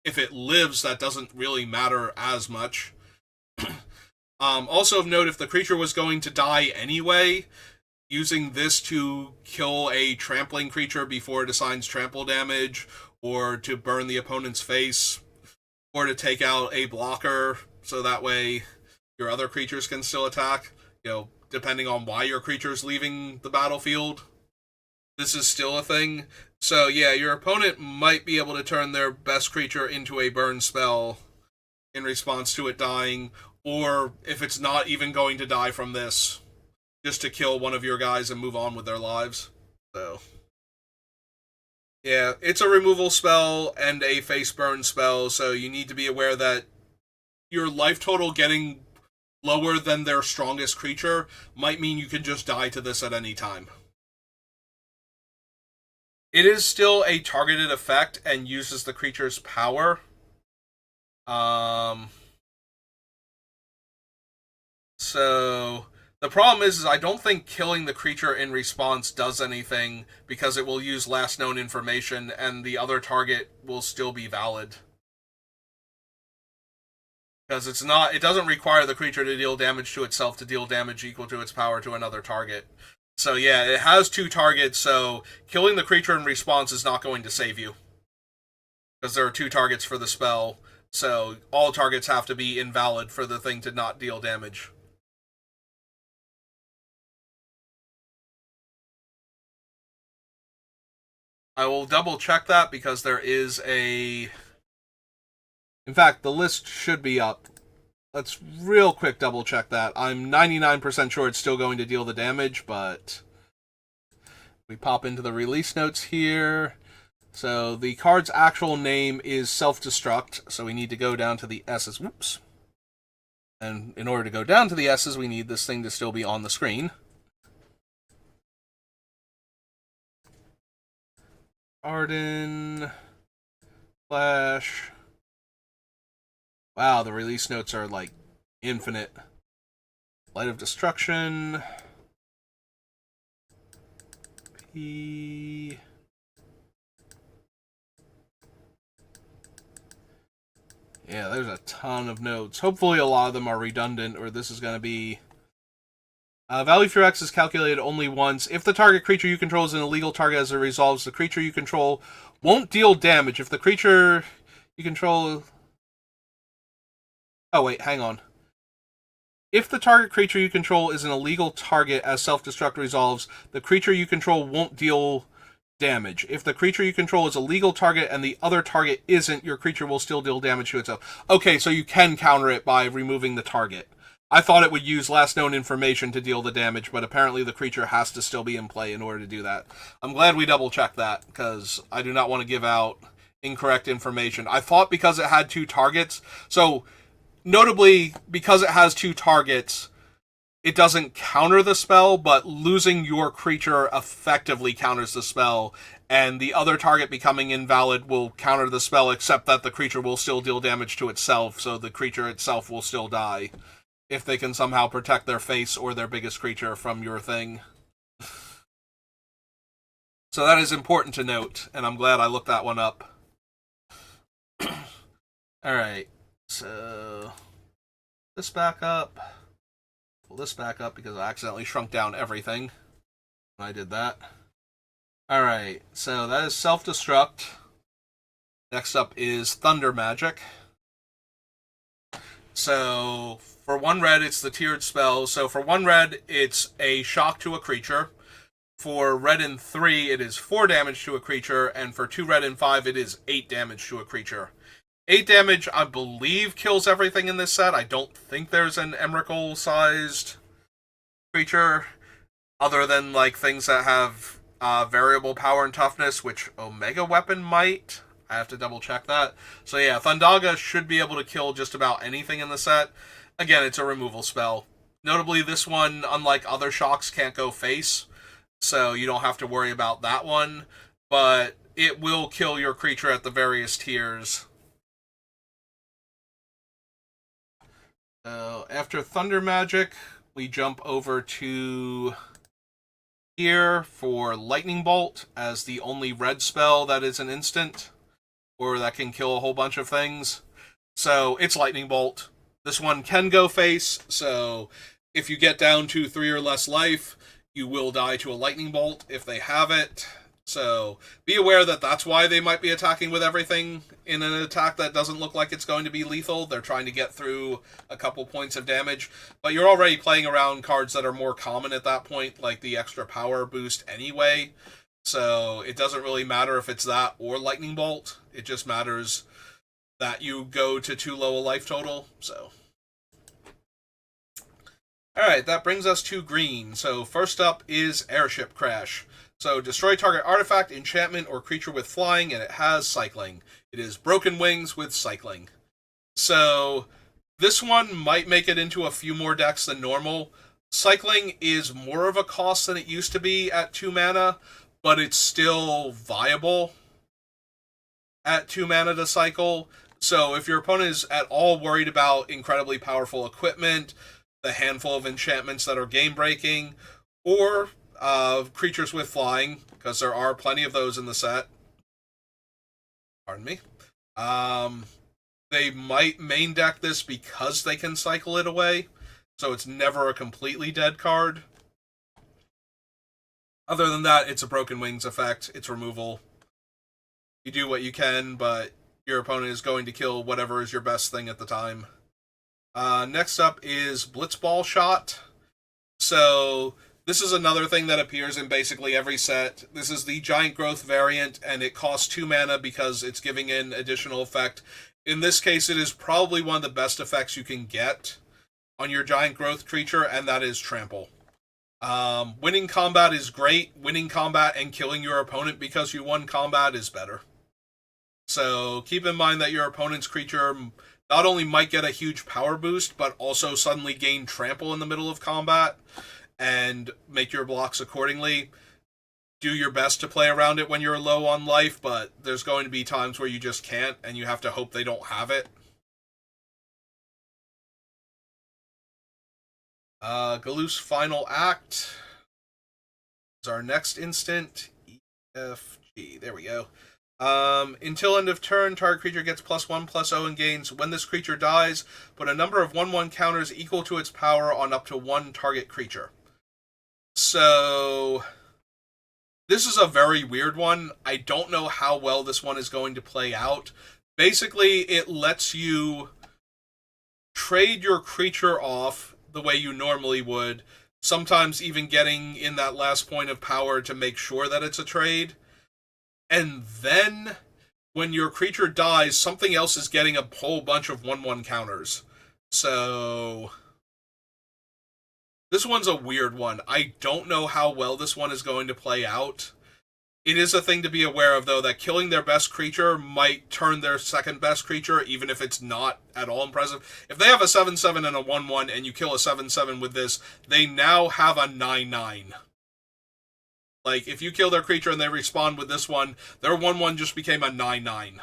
if it lives, that doesn't really matter as much. Also of note, if the creature was going to die anyway, using this to kill a trampling creature before it assigns trample damage, or to burn the opponent's face, or to take out a blocker, so that way your other creatures can still attack, depending on why your creature's leaving the battlefield. This is still a thing. So yeah, your opponent might be able to turn their best creature into a burn spell in response to it dying, or if it's not even going to die from this, just to kill one of your guys and move on with their lives. So yeah, it's a removal spell and a face burn spell, so you need to be aware that your life total getting lower than their strongest creature might mean you can just die to this at any time. It is still a targeted effect and uses the creature's power. So the problem is I don't think killing the creature in response does anything because it will use last known information and the other target will still be valid. Because it doesn't require the creature to deal damage to itself to deal damage equal to its power to another target. So yeah, it has two targets, so killing the creature in response is not going to save you. Because there are two targets for the spell, so all targets have to be invalid for the thing to not deal damage. I will double check that because there is a... In fact, the list should be up. Let's real quick double check that. I'm 99% sure it's still going to deal the damage, but we pop into the release notes here. So the card's actual name is Self-Destruct, so we need to go down to the S's. Whoops. And in order to go down to the S's, we need this thing to still be on the screen. Arden... Flash... Wow, the release notes are, like, infinite. Light of Destruction... P... Yeah, there's a ton of notes. Hopefully a lot of them are redundant, or this is going to be Value for X is calculated only once. If the target creature you control is an illegal target as it resolves, the creature you control won't deal damage. If the creature you control... Oh, wait, hang on. If the target creature you control is an illegal target as self-destruct resolves, the creature you control won't deal damage. If the creature you control is a legal target and the other target isn't, your creature will still deal damage to itself. Okay, so you can counter it by removing the target. I thought it would use last known information to deal the damage, but apparently the creature has to still be in play in order to do that. I'm glad we double-checked that, because I do not want to give out incorrect information. I thought because it had two targets, so notably, because it has two targets, it doesn't counter the spell, but losing your creature effectively counters the spell, and the other target becoming invalid will counter the spell, except that the creature will still deal damage to itself, so the creature itself will still die, if they can somehow protect their face or their biggest creature from your thing. So that is important to note, and I'm glad I looked that one up. Alright, so... this back up. Pull this back up because I accidentally shrunk down everything when I did that. Alright, so that is self-destruct. Next up is Thunder Magic. So, for 1 red, it's the tiered spell. So, for 1 red, it's a shock to a creature. For red and 3, it is 4 damage to a creature. And for 2 red and 5, it is 8 damage to a creature. 8 damage, I believe, kills everything in this set. I don't think there's an Emrakul-sized creature, other than, like, things that have variable power and toughness, which Omega Weapon might. I have to double check that. So yeah, Thundaga should be able to kill just about anything in the set. Again, it's a removal spell. Notably, this one, unlike other shocks, can't go face, so you don't have to worry about that one, but it will kill your creature at the various tiers. So after Thunder Magic, we jump over to here for Lightning Bolt as the only red spell that is an instant, or that can kill a whole bunch of things. So it's Lightning Bolt. This one can go face, so if you get down to 3 or less life, you will die to a Lightning Bolt if they have it. So be aware that that's why they might be attacking with everything in an attack that doesn't look like it's going to be lethal. They're trying to get through a couple points of damage, but you're already playing around cards that are more common at that point, like the extra power boost anyway. So it doesn't really matter if it's that or Lightning Bolt. It just matters that you go to too low a life total. So, alright, that brings us to green. So first up is Airship Crash. So destroy target artifact, enchantment, or creature with flying, and it has cycling. It is Broken Wings with cycling. So this one might make it into a few more decks than normal. Cycling is more of a cost than it used to be at 2 mana, but it's still viable at 2 mana to cycle. So if your opponent is at all worried about incredibly powerful equipment, the handful of enchantments that are game-breaking, or creatures with flying, because there are plenty of those in the set, pardon me, they might main deck this because they can cycle it away, so it's never a completely dead card. Other than that, it's a Broken Wings effect. It's removal. You do what you can, but your opponent is going to kill whatever is your best thing at the time. Next up is Blitzball Shot. So this is another thing that appears in basically every set. This is the Giant Growth variant, and it costs 2 mana because it's giving in additional effect. In this case, it is probably one of the best effects you can get on your Giant Growth creature, and that is Trample. Winning combat is great. Winning combat and killing your opponent because you won combat is better. So keep in mind that your opponent's creature not only might get a huge power boost, but also suddenly gain trample in the middle of combat and make your blocks accordingly. Do your best to play around it when you're low on life, but there's going to be times where you just can't, and you have to hope they don't have it. Galoo's Final Act is our next instant. EFG. There we go. Until end of turn, target creature gets +1/+0 and gains. When this creature dies, put a number of 1/1 counters equal to its power on up to 1 target creature. So this is a very weird one. I don't know how well this one is going to play out. Basically, it lets you trade your creature off the way you normally would, sometimes even getting in that last point of power to make sure that it's a trade. And then, when your creature dies, something else is getting a whole bunch of 1/1 counters. So this one's a weird one. I don't know how well this one is going to play out. It is a thing to be aware of, though, that killing their best creature might turn their second best creature, even if it's not at all impressive. If they have a 7/7 and a 1/1, and you kill a 7/7 with this, they now have a 9/9. Like, if you kill their creature and they respawn with this one, their 1/1 just became a 9/9.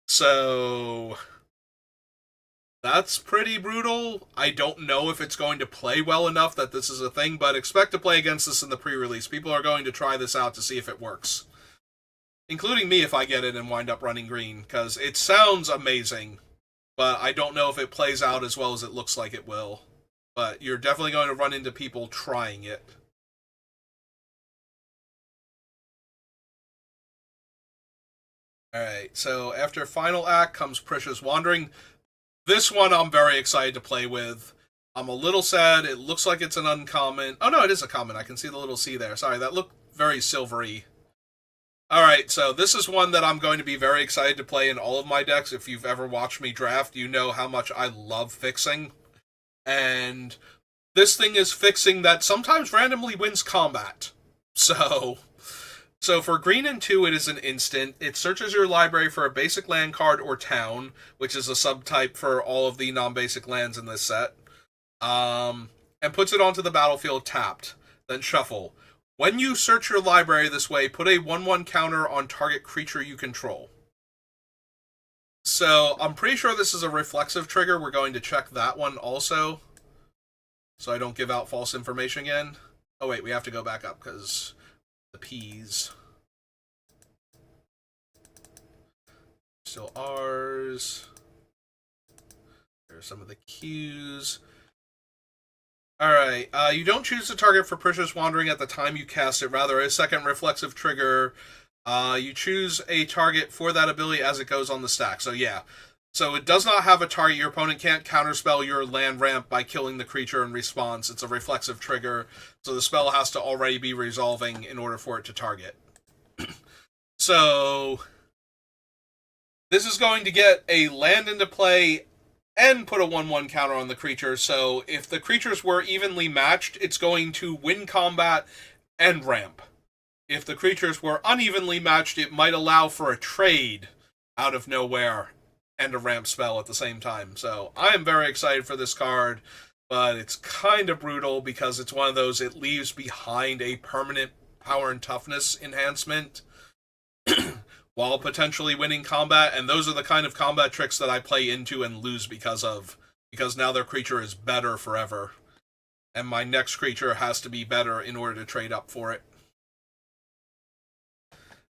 So that's pretty brutal. I don't know if it's going to play well enough that this is a thing, but expect to play against this in the pre-release. People are going to try this out to see if it works. Including me if I get it and wind up running green, because it sounds amazing, but I don't know if it plays out as well as it looks like it will. But you're definitely going to run into people trying it. Alright, so after Final Act comes Precious Wandering. This one I'm very excited to play with. I'm a little sad. It looks like it's an uncommon. Oh no, it is a common. I can see the little C there. Sorry, that looked very silvery. Alright, so this is one that I'm going to be very excited to play in all of my decks. If you've ever watched me draft, you know how much I love fixing. And this thing is fixing that sometimes randomly wins combat. So for green and 2, it is an instant. It searches your library for a basic land card or town, which is a subtype for all of the non-basic lands in this set, and puts it onto the battlefield tapped. Then shuffle. When you search your library this way, put a 1/1 counter on target creature you control. So I'm pretty sure this is a reflexive trigger. We're going to check that one also, so I don't give out false information again. Oh wait, we have to go back up because the P's. Still R's. There's some of the Q's. Alright, you don't choose the target for Precious Wandering at the time you cast it. Rather, a second reflexive trigger. You choose a target for that ability as it goes on the stack. So yeah. So it does not have a target. Your opponent can't counterspell your land ramp by killing the creature in response. It's a reflexive trigger, so the spell has to already be resolving in order for it to target. So this is going to get a land into play and put a 1/1 counter on the creature. So if the creatures were evenly matched, it's going to win combat and ramp. If the creatures were unevenly matched, it might allow for a trade out of nowhere and a ramp spell at the same time. So I am very excited for this card, but it's kind of brutal because it's one of those, it leaves behind a permanent power and toughness enhancement while potentially winning combat, and those are the kind of combat tricks that I play into and lose because now their creature is better forever, and my next creature has to be better in order to trade up for it.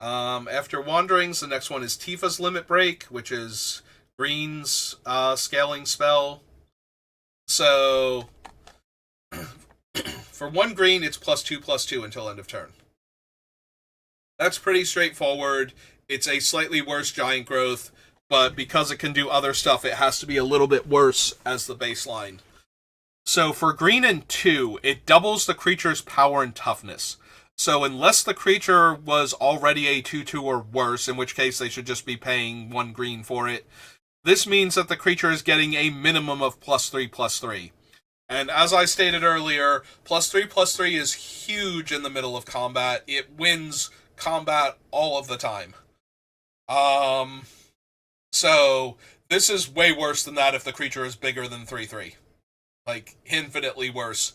After Wanderings, the next one is Tifa's Limit Break, which is green's scaling spell. So for 1 green, it's +2/+2 until end of turn. That's pretty straightforward. It's a slightly worse giant growth, but because it can do other stuff, it has to be a little bit worse as the baseline. So for green and 2, it doubles the creature's power and toughness. So unless the creature was already a 2/2 or worse, in which case they should just be paying 1 green for it, this means that the creature is getting a minimum of +3/+3. And as I stated earlier, +3/+3 is huge in the middle of combat. It wins combat all of the time. So this is way worse than that if the creature is bigger than 3/3. Like, infinitely worse.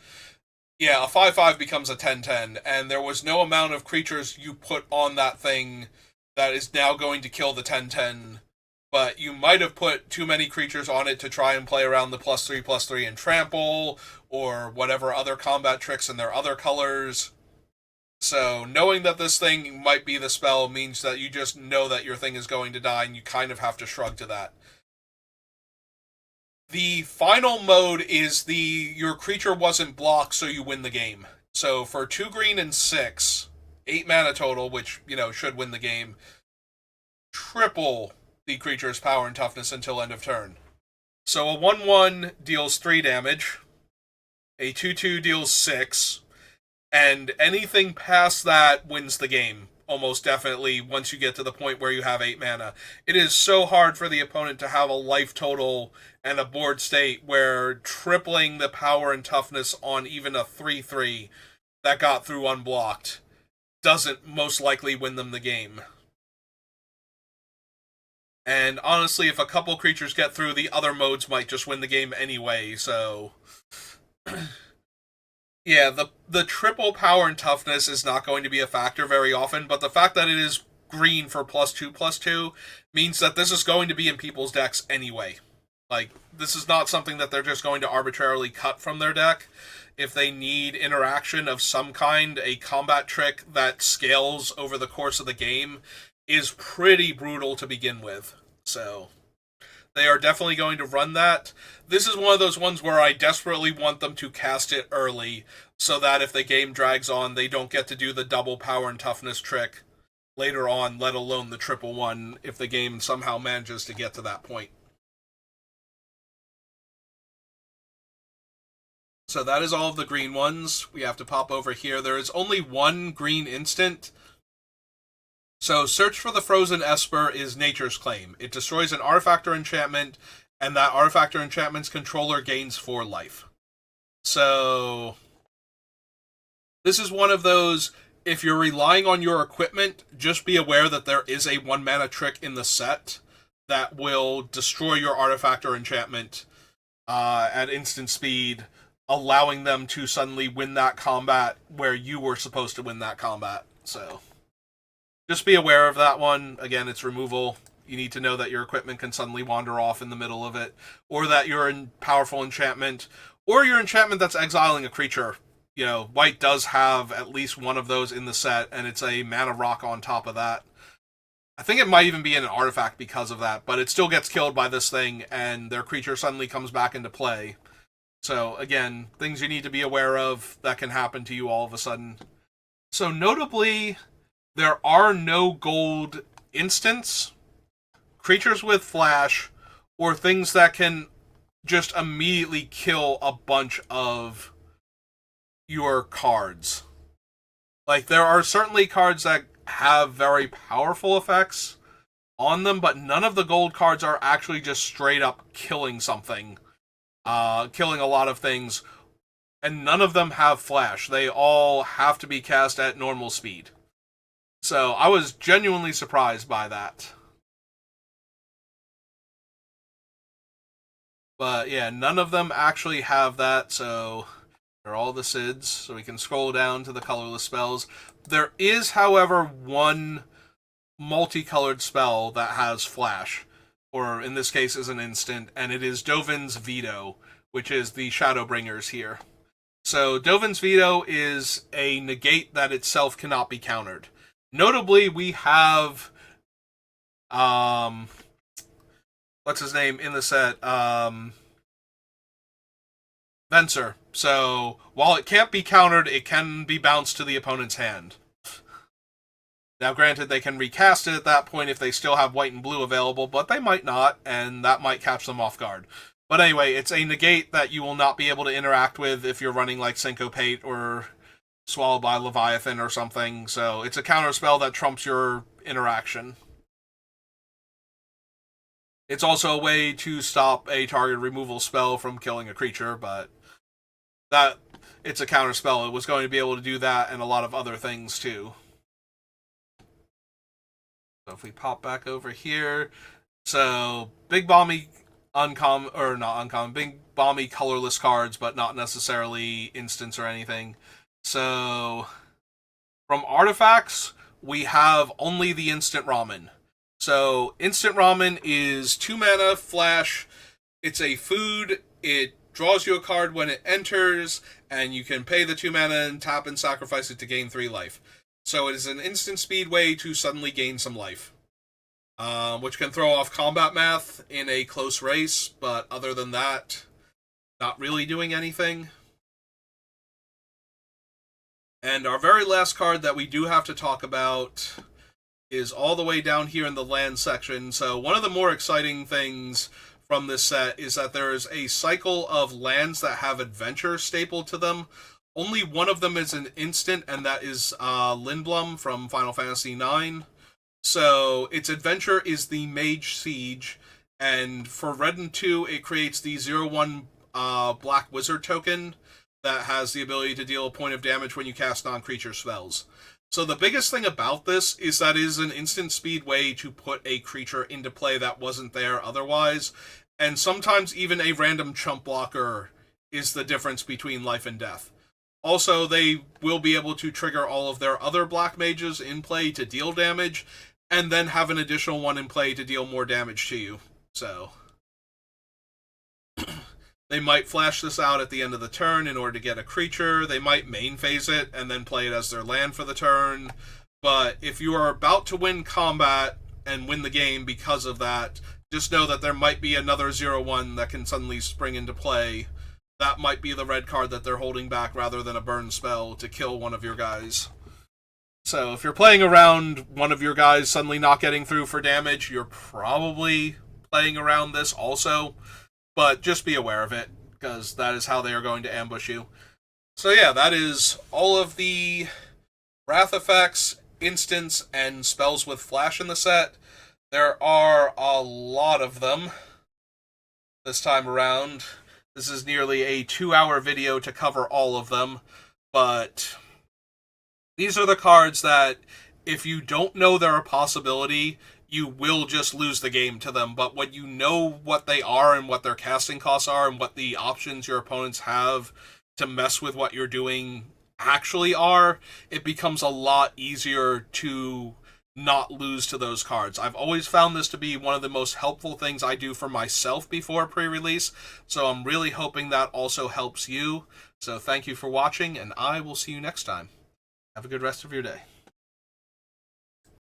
Yeah, a 5/5 becomes a 10/10, and there was no amount of creatures you put on that thing that is now going to kill the 10/10, but you might have put too many creatures on it to try and play around the +3/+3 and trample, or whatever other combat tricks in their other colors. So knowing that this thing might be the spell means that you just know that your thing is going to die, and you kind of have to shrug to that. The final mode is your creature wasn't blocked, so you win the game. So for 2 green and 6, 8 mana total, which, should win the game, triple the creature's power and toughness until end of turn. So a 1/1 deals 3 damage, a 2/2 deals 6, and anything past that wins the game. Almost definitely once you get to the point where you have 8 mana. It is so hard for the opponent to have a life total and a board state where tripling the power and toughness on even a 3/3 that got through unblocked doesn't most likely win them the game. And honestly, if a couple creatures get through, the other modes might just win the game anyway, so yeah, the triple power and toughness is not going to be a factor very often, but the fact that it is green for +2/+2 means that this is going to be in people's decks anyway. Like, this is not something that they're just going to arbitrarily cut from their deck. If they need interaction of some kind, a combat trick that scales over the course of the game is pretty brutal to begin with. So they are definitely going to run that. This is one of those ones where I desperately want them to cast it early so that if the game drags on, they don't get to do the double power and toughness trick later on, let alone the triple one if the game somehow manages to get to that point. So that is all of the green ones. We have to pop over here. There is only one green instant. So Search for the Frozen Esper is Nature's Claim. It destroys an artifact or enchantment, and that artifact or enchantment's controller gains 4 life. So this is one of those, if you're relying on your equipment, just be aware that there is a 1 mana trick in the set that will destroy your artifact or enchantment at instant speed, allowing them to suddenly win that combat where you were supposed to win that combat. So just be aware of that one. Again, it's removal. You need to know that your equipment can suddenly wander off in the middle of it, or that you're in powerful enchantment, or your enchantment that's exiling a creature. White does have at least one of those in the set, and it's a mana rock on top of that. I think it might even be an artifact because of that, but it still gets killed by this thing, and their creature suddenly comes back into play. So, again, things you need to be aware of that can happen to you all of a sudden. So, notably, there are no gold instants, creatures with flash, or things that can just immediately kill a bunch of your cards. Like, there are certainly cards that have very powerful effects on them, but none of the gold cards are actually just straight up killing something. Killing a lot of things, and none of them have flash. They all have to be cast at normal speed. So I was genuinely surprised by that. But yeah, none of them actually have that, so they're all the SIDS, so we can scroll down to the colorless spells. There is, however, one multicolored spell that has flash, or in this case is an instant, and it is Dovin's Veto, which is the Shadowbringers here. So Dovin's Veto is a negate that itself cannot be countered. Notably, we have what's his name in the set? Venser. So while it can't be countered, it can be bounced to the opponent's hand. Now, granted, they can recast it at that point if they still have white and blue available, but they might not, and that might catch them off guard. But anyway, it's a negate that you will not be able to interact with if you're running like Syncopate or Swallowed by Leviathan or something, so it's a counter spell that trumps your interaction. It's also a way to stop a target removal spell from killing a creature, but that it's a counter spell. It was going to be able to do that and a lot of other things too. So if we pop back over here, so big balmy uncommon, or not uncommon, big balmy colorless cards, but not necessarily instants or anything. So from artifacts, we have only the instant ramen. So instant ramen is 2 mana flash. It's a food. It draws you a card when it enters, and you can pay the 2 mana and tap and sacrifice it to gain 3 life. So it is an instant speed way to suddenly gain some life, which can throw off combat math in a close race, but other than that, not really doing anything. And our very last card that we do have to talk about is all the way down here in the land section. So one of the more exciting things from this set is that there is a cycle of lands that have adventure stapled to them. Only one of them is an instant, and that is Lindblum from Final Fantasy IX. So its adventure is the Mage Siege, and for Red and 2, it creates the 0/1 Black Wizard token that has the ability to deal a point of damage when you cast non-creature spells. So the biggest thing about this is that it is an instant speed way to put a creature into play that wasn't there otherwise, and sometimes even a random chump blocker is the difference between life and death. Also, they will be able to trigger all of their other black mages in play to deal damage, and then have an additional one in play to deal more damage to you. So they might flash this out at the end of the turn in order to get a creature. They might main phase it and then play it as their land for the turn. But if you are about to win combat and win the game because of that, just know that there might be another 0/1 that can suddenly spring into play. That might be the red card that they're holding back rather than a burn spell to kill one of your guys. So if you're playing around one of your guys suddenly not getting through for damage, you're probably playing around this also. But just be aware of it, because that is how they are going to ambush you. So yeah, that is all of the wrath effects, instants, and spells with flash in the set. There are a lot of them this time around. This is nearly a 2-hour video to cover all of them, but these are the cards that, if you don't know they're a possibility, you will just lose the game to them. But when you know what they are and what their casting costs are and what the options your opponents have to mess with what you're doing actually are, it becomes a lot easier to not lose to those cards. I've always found this to be one of the most helpful things I do for myself before pre-release, so I'm really hoping that also helps you. So thank you for watching, and I will see you next time. Have a good rest of your day.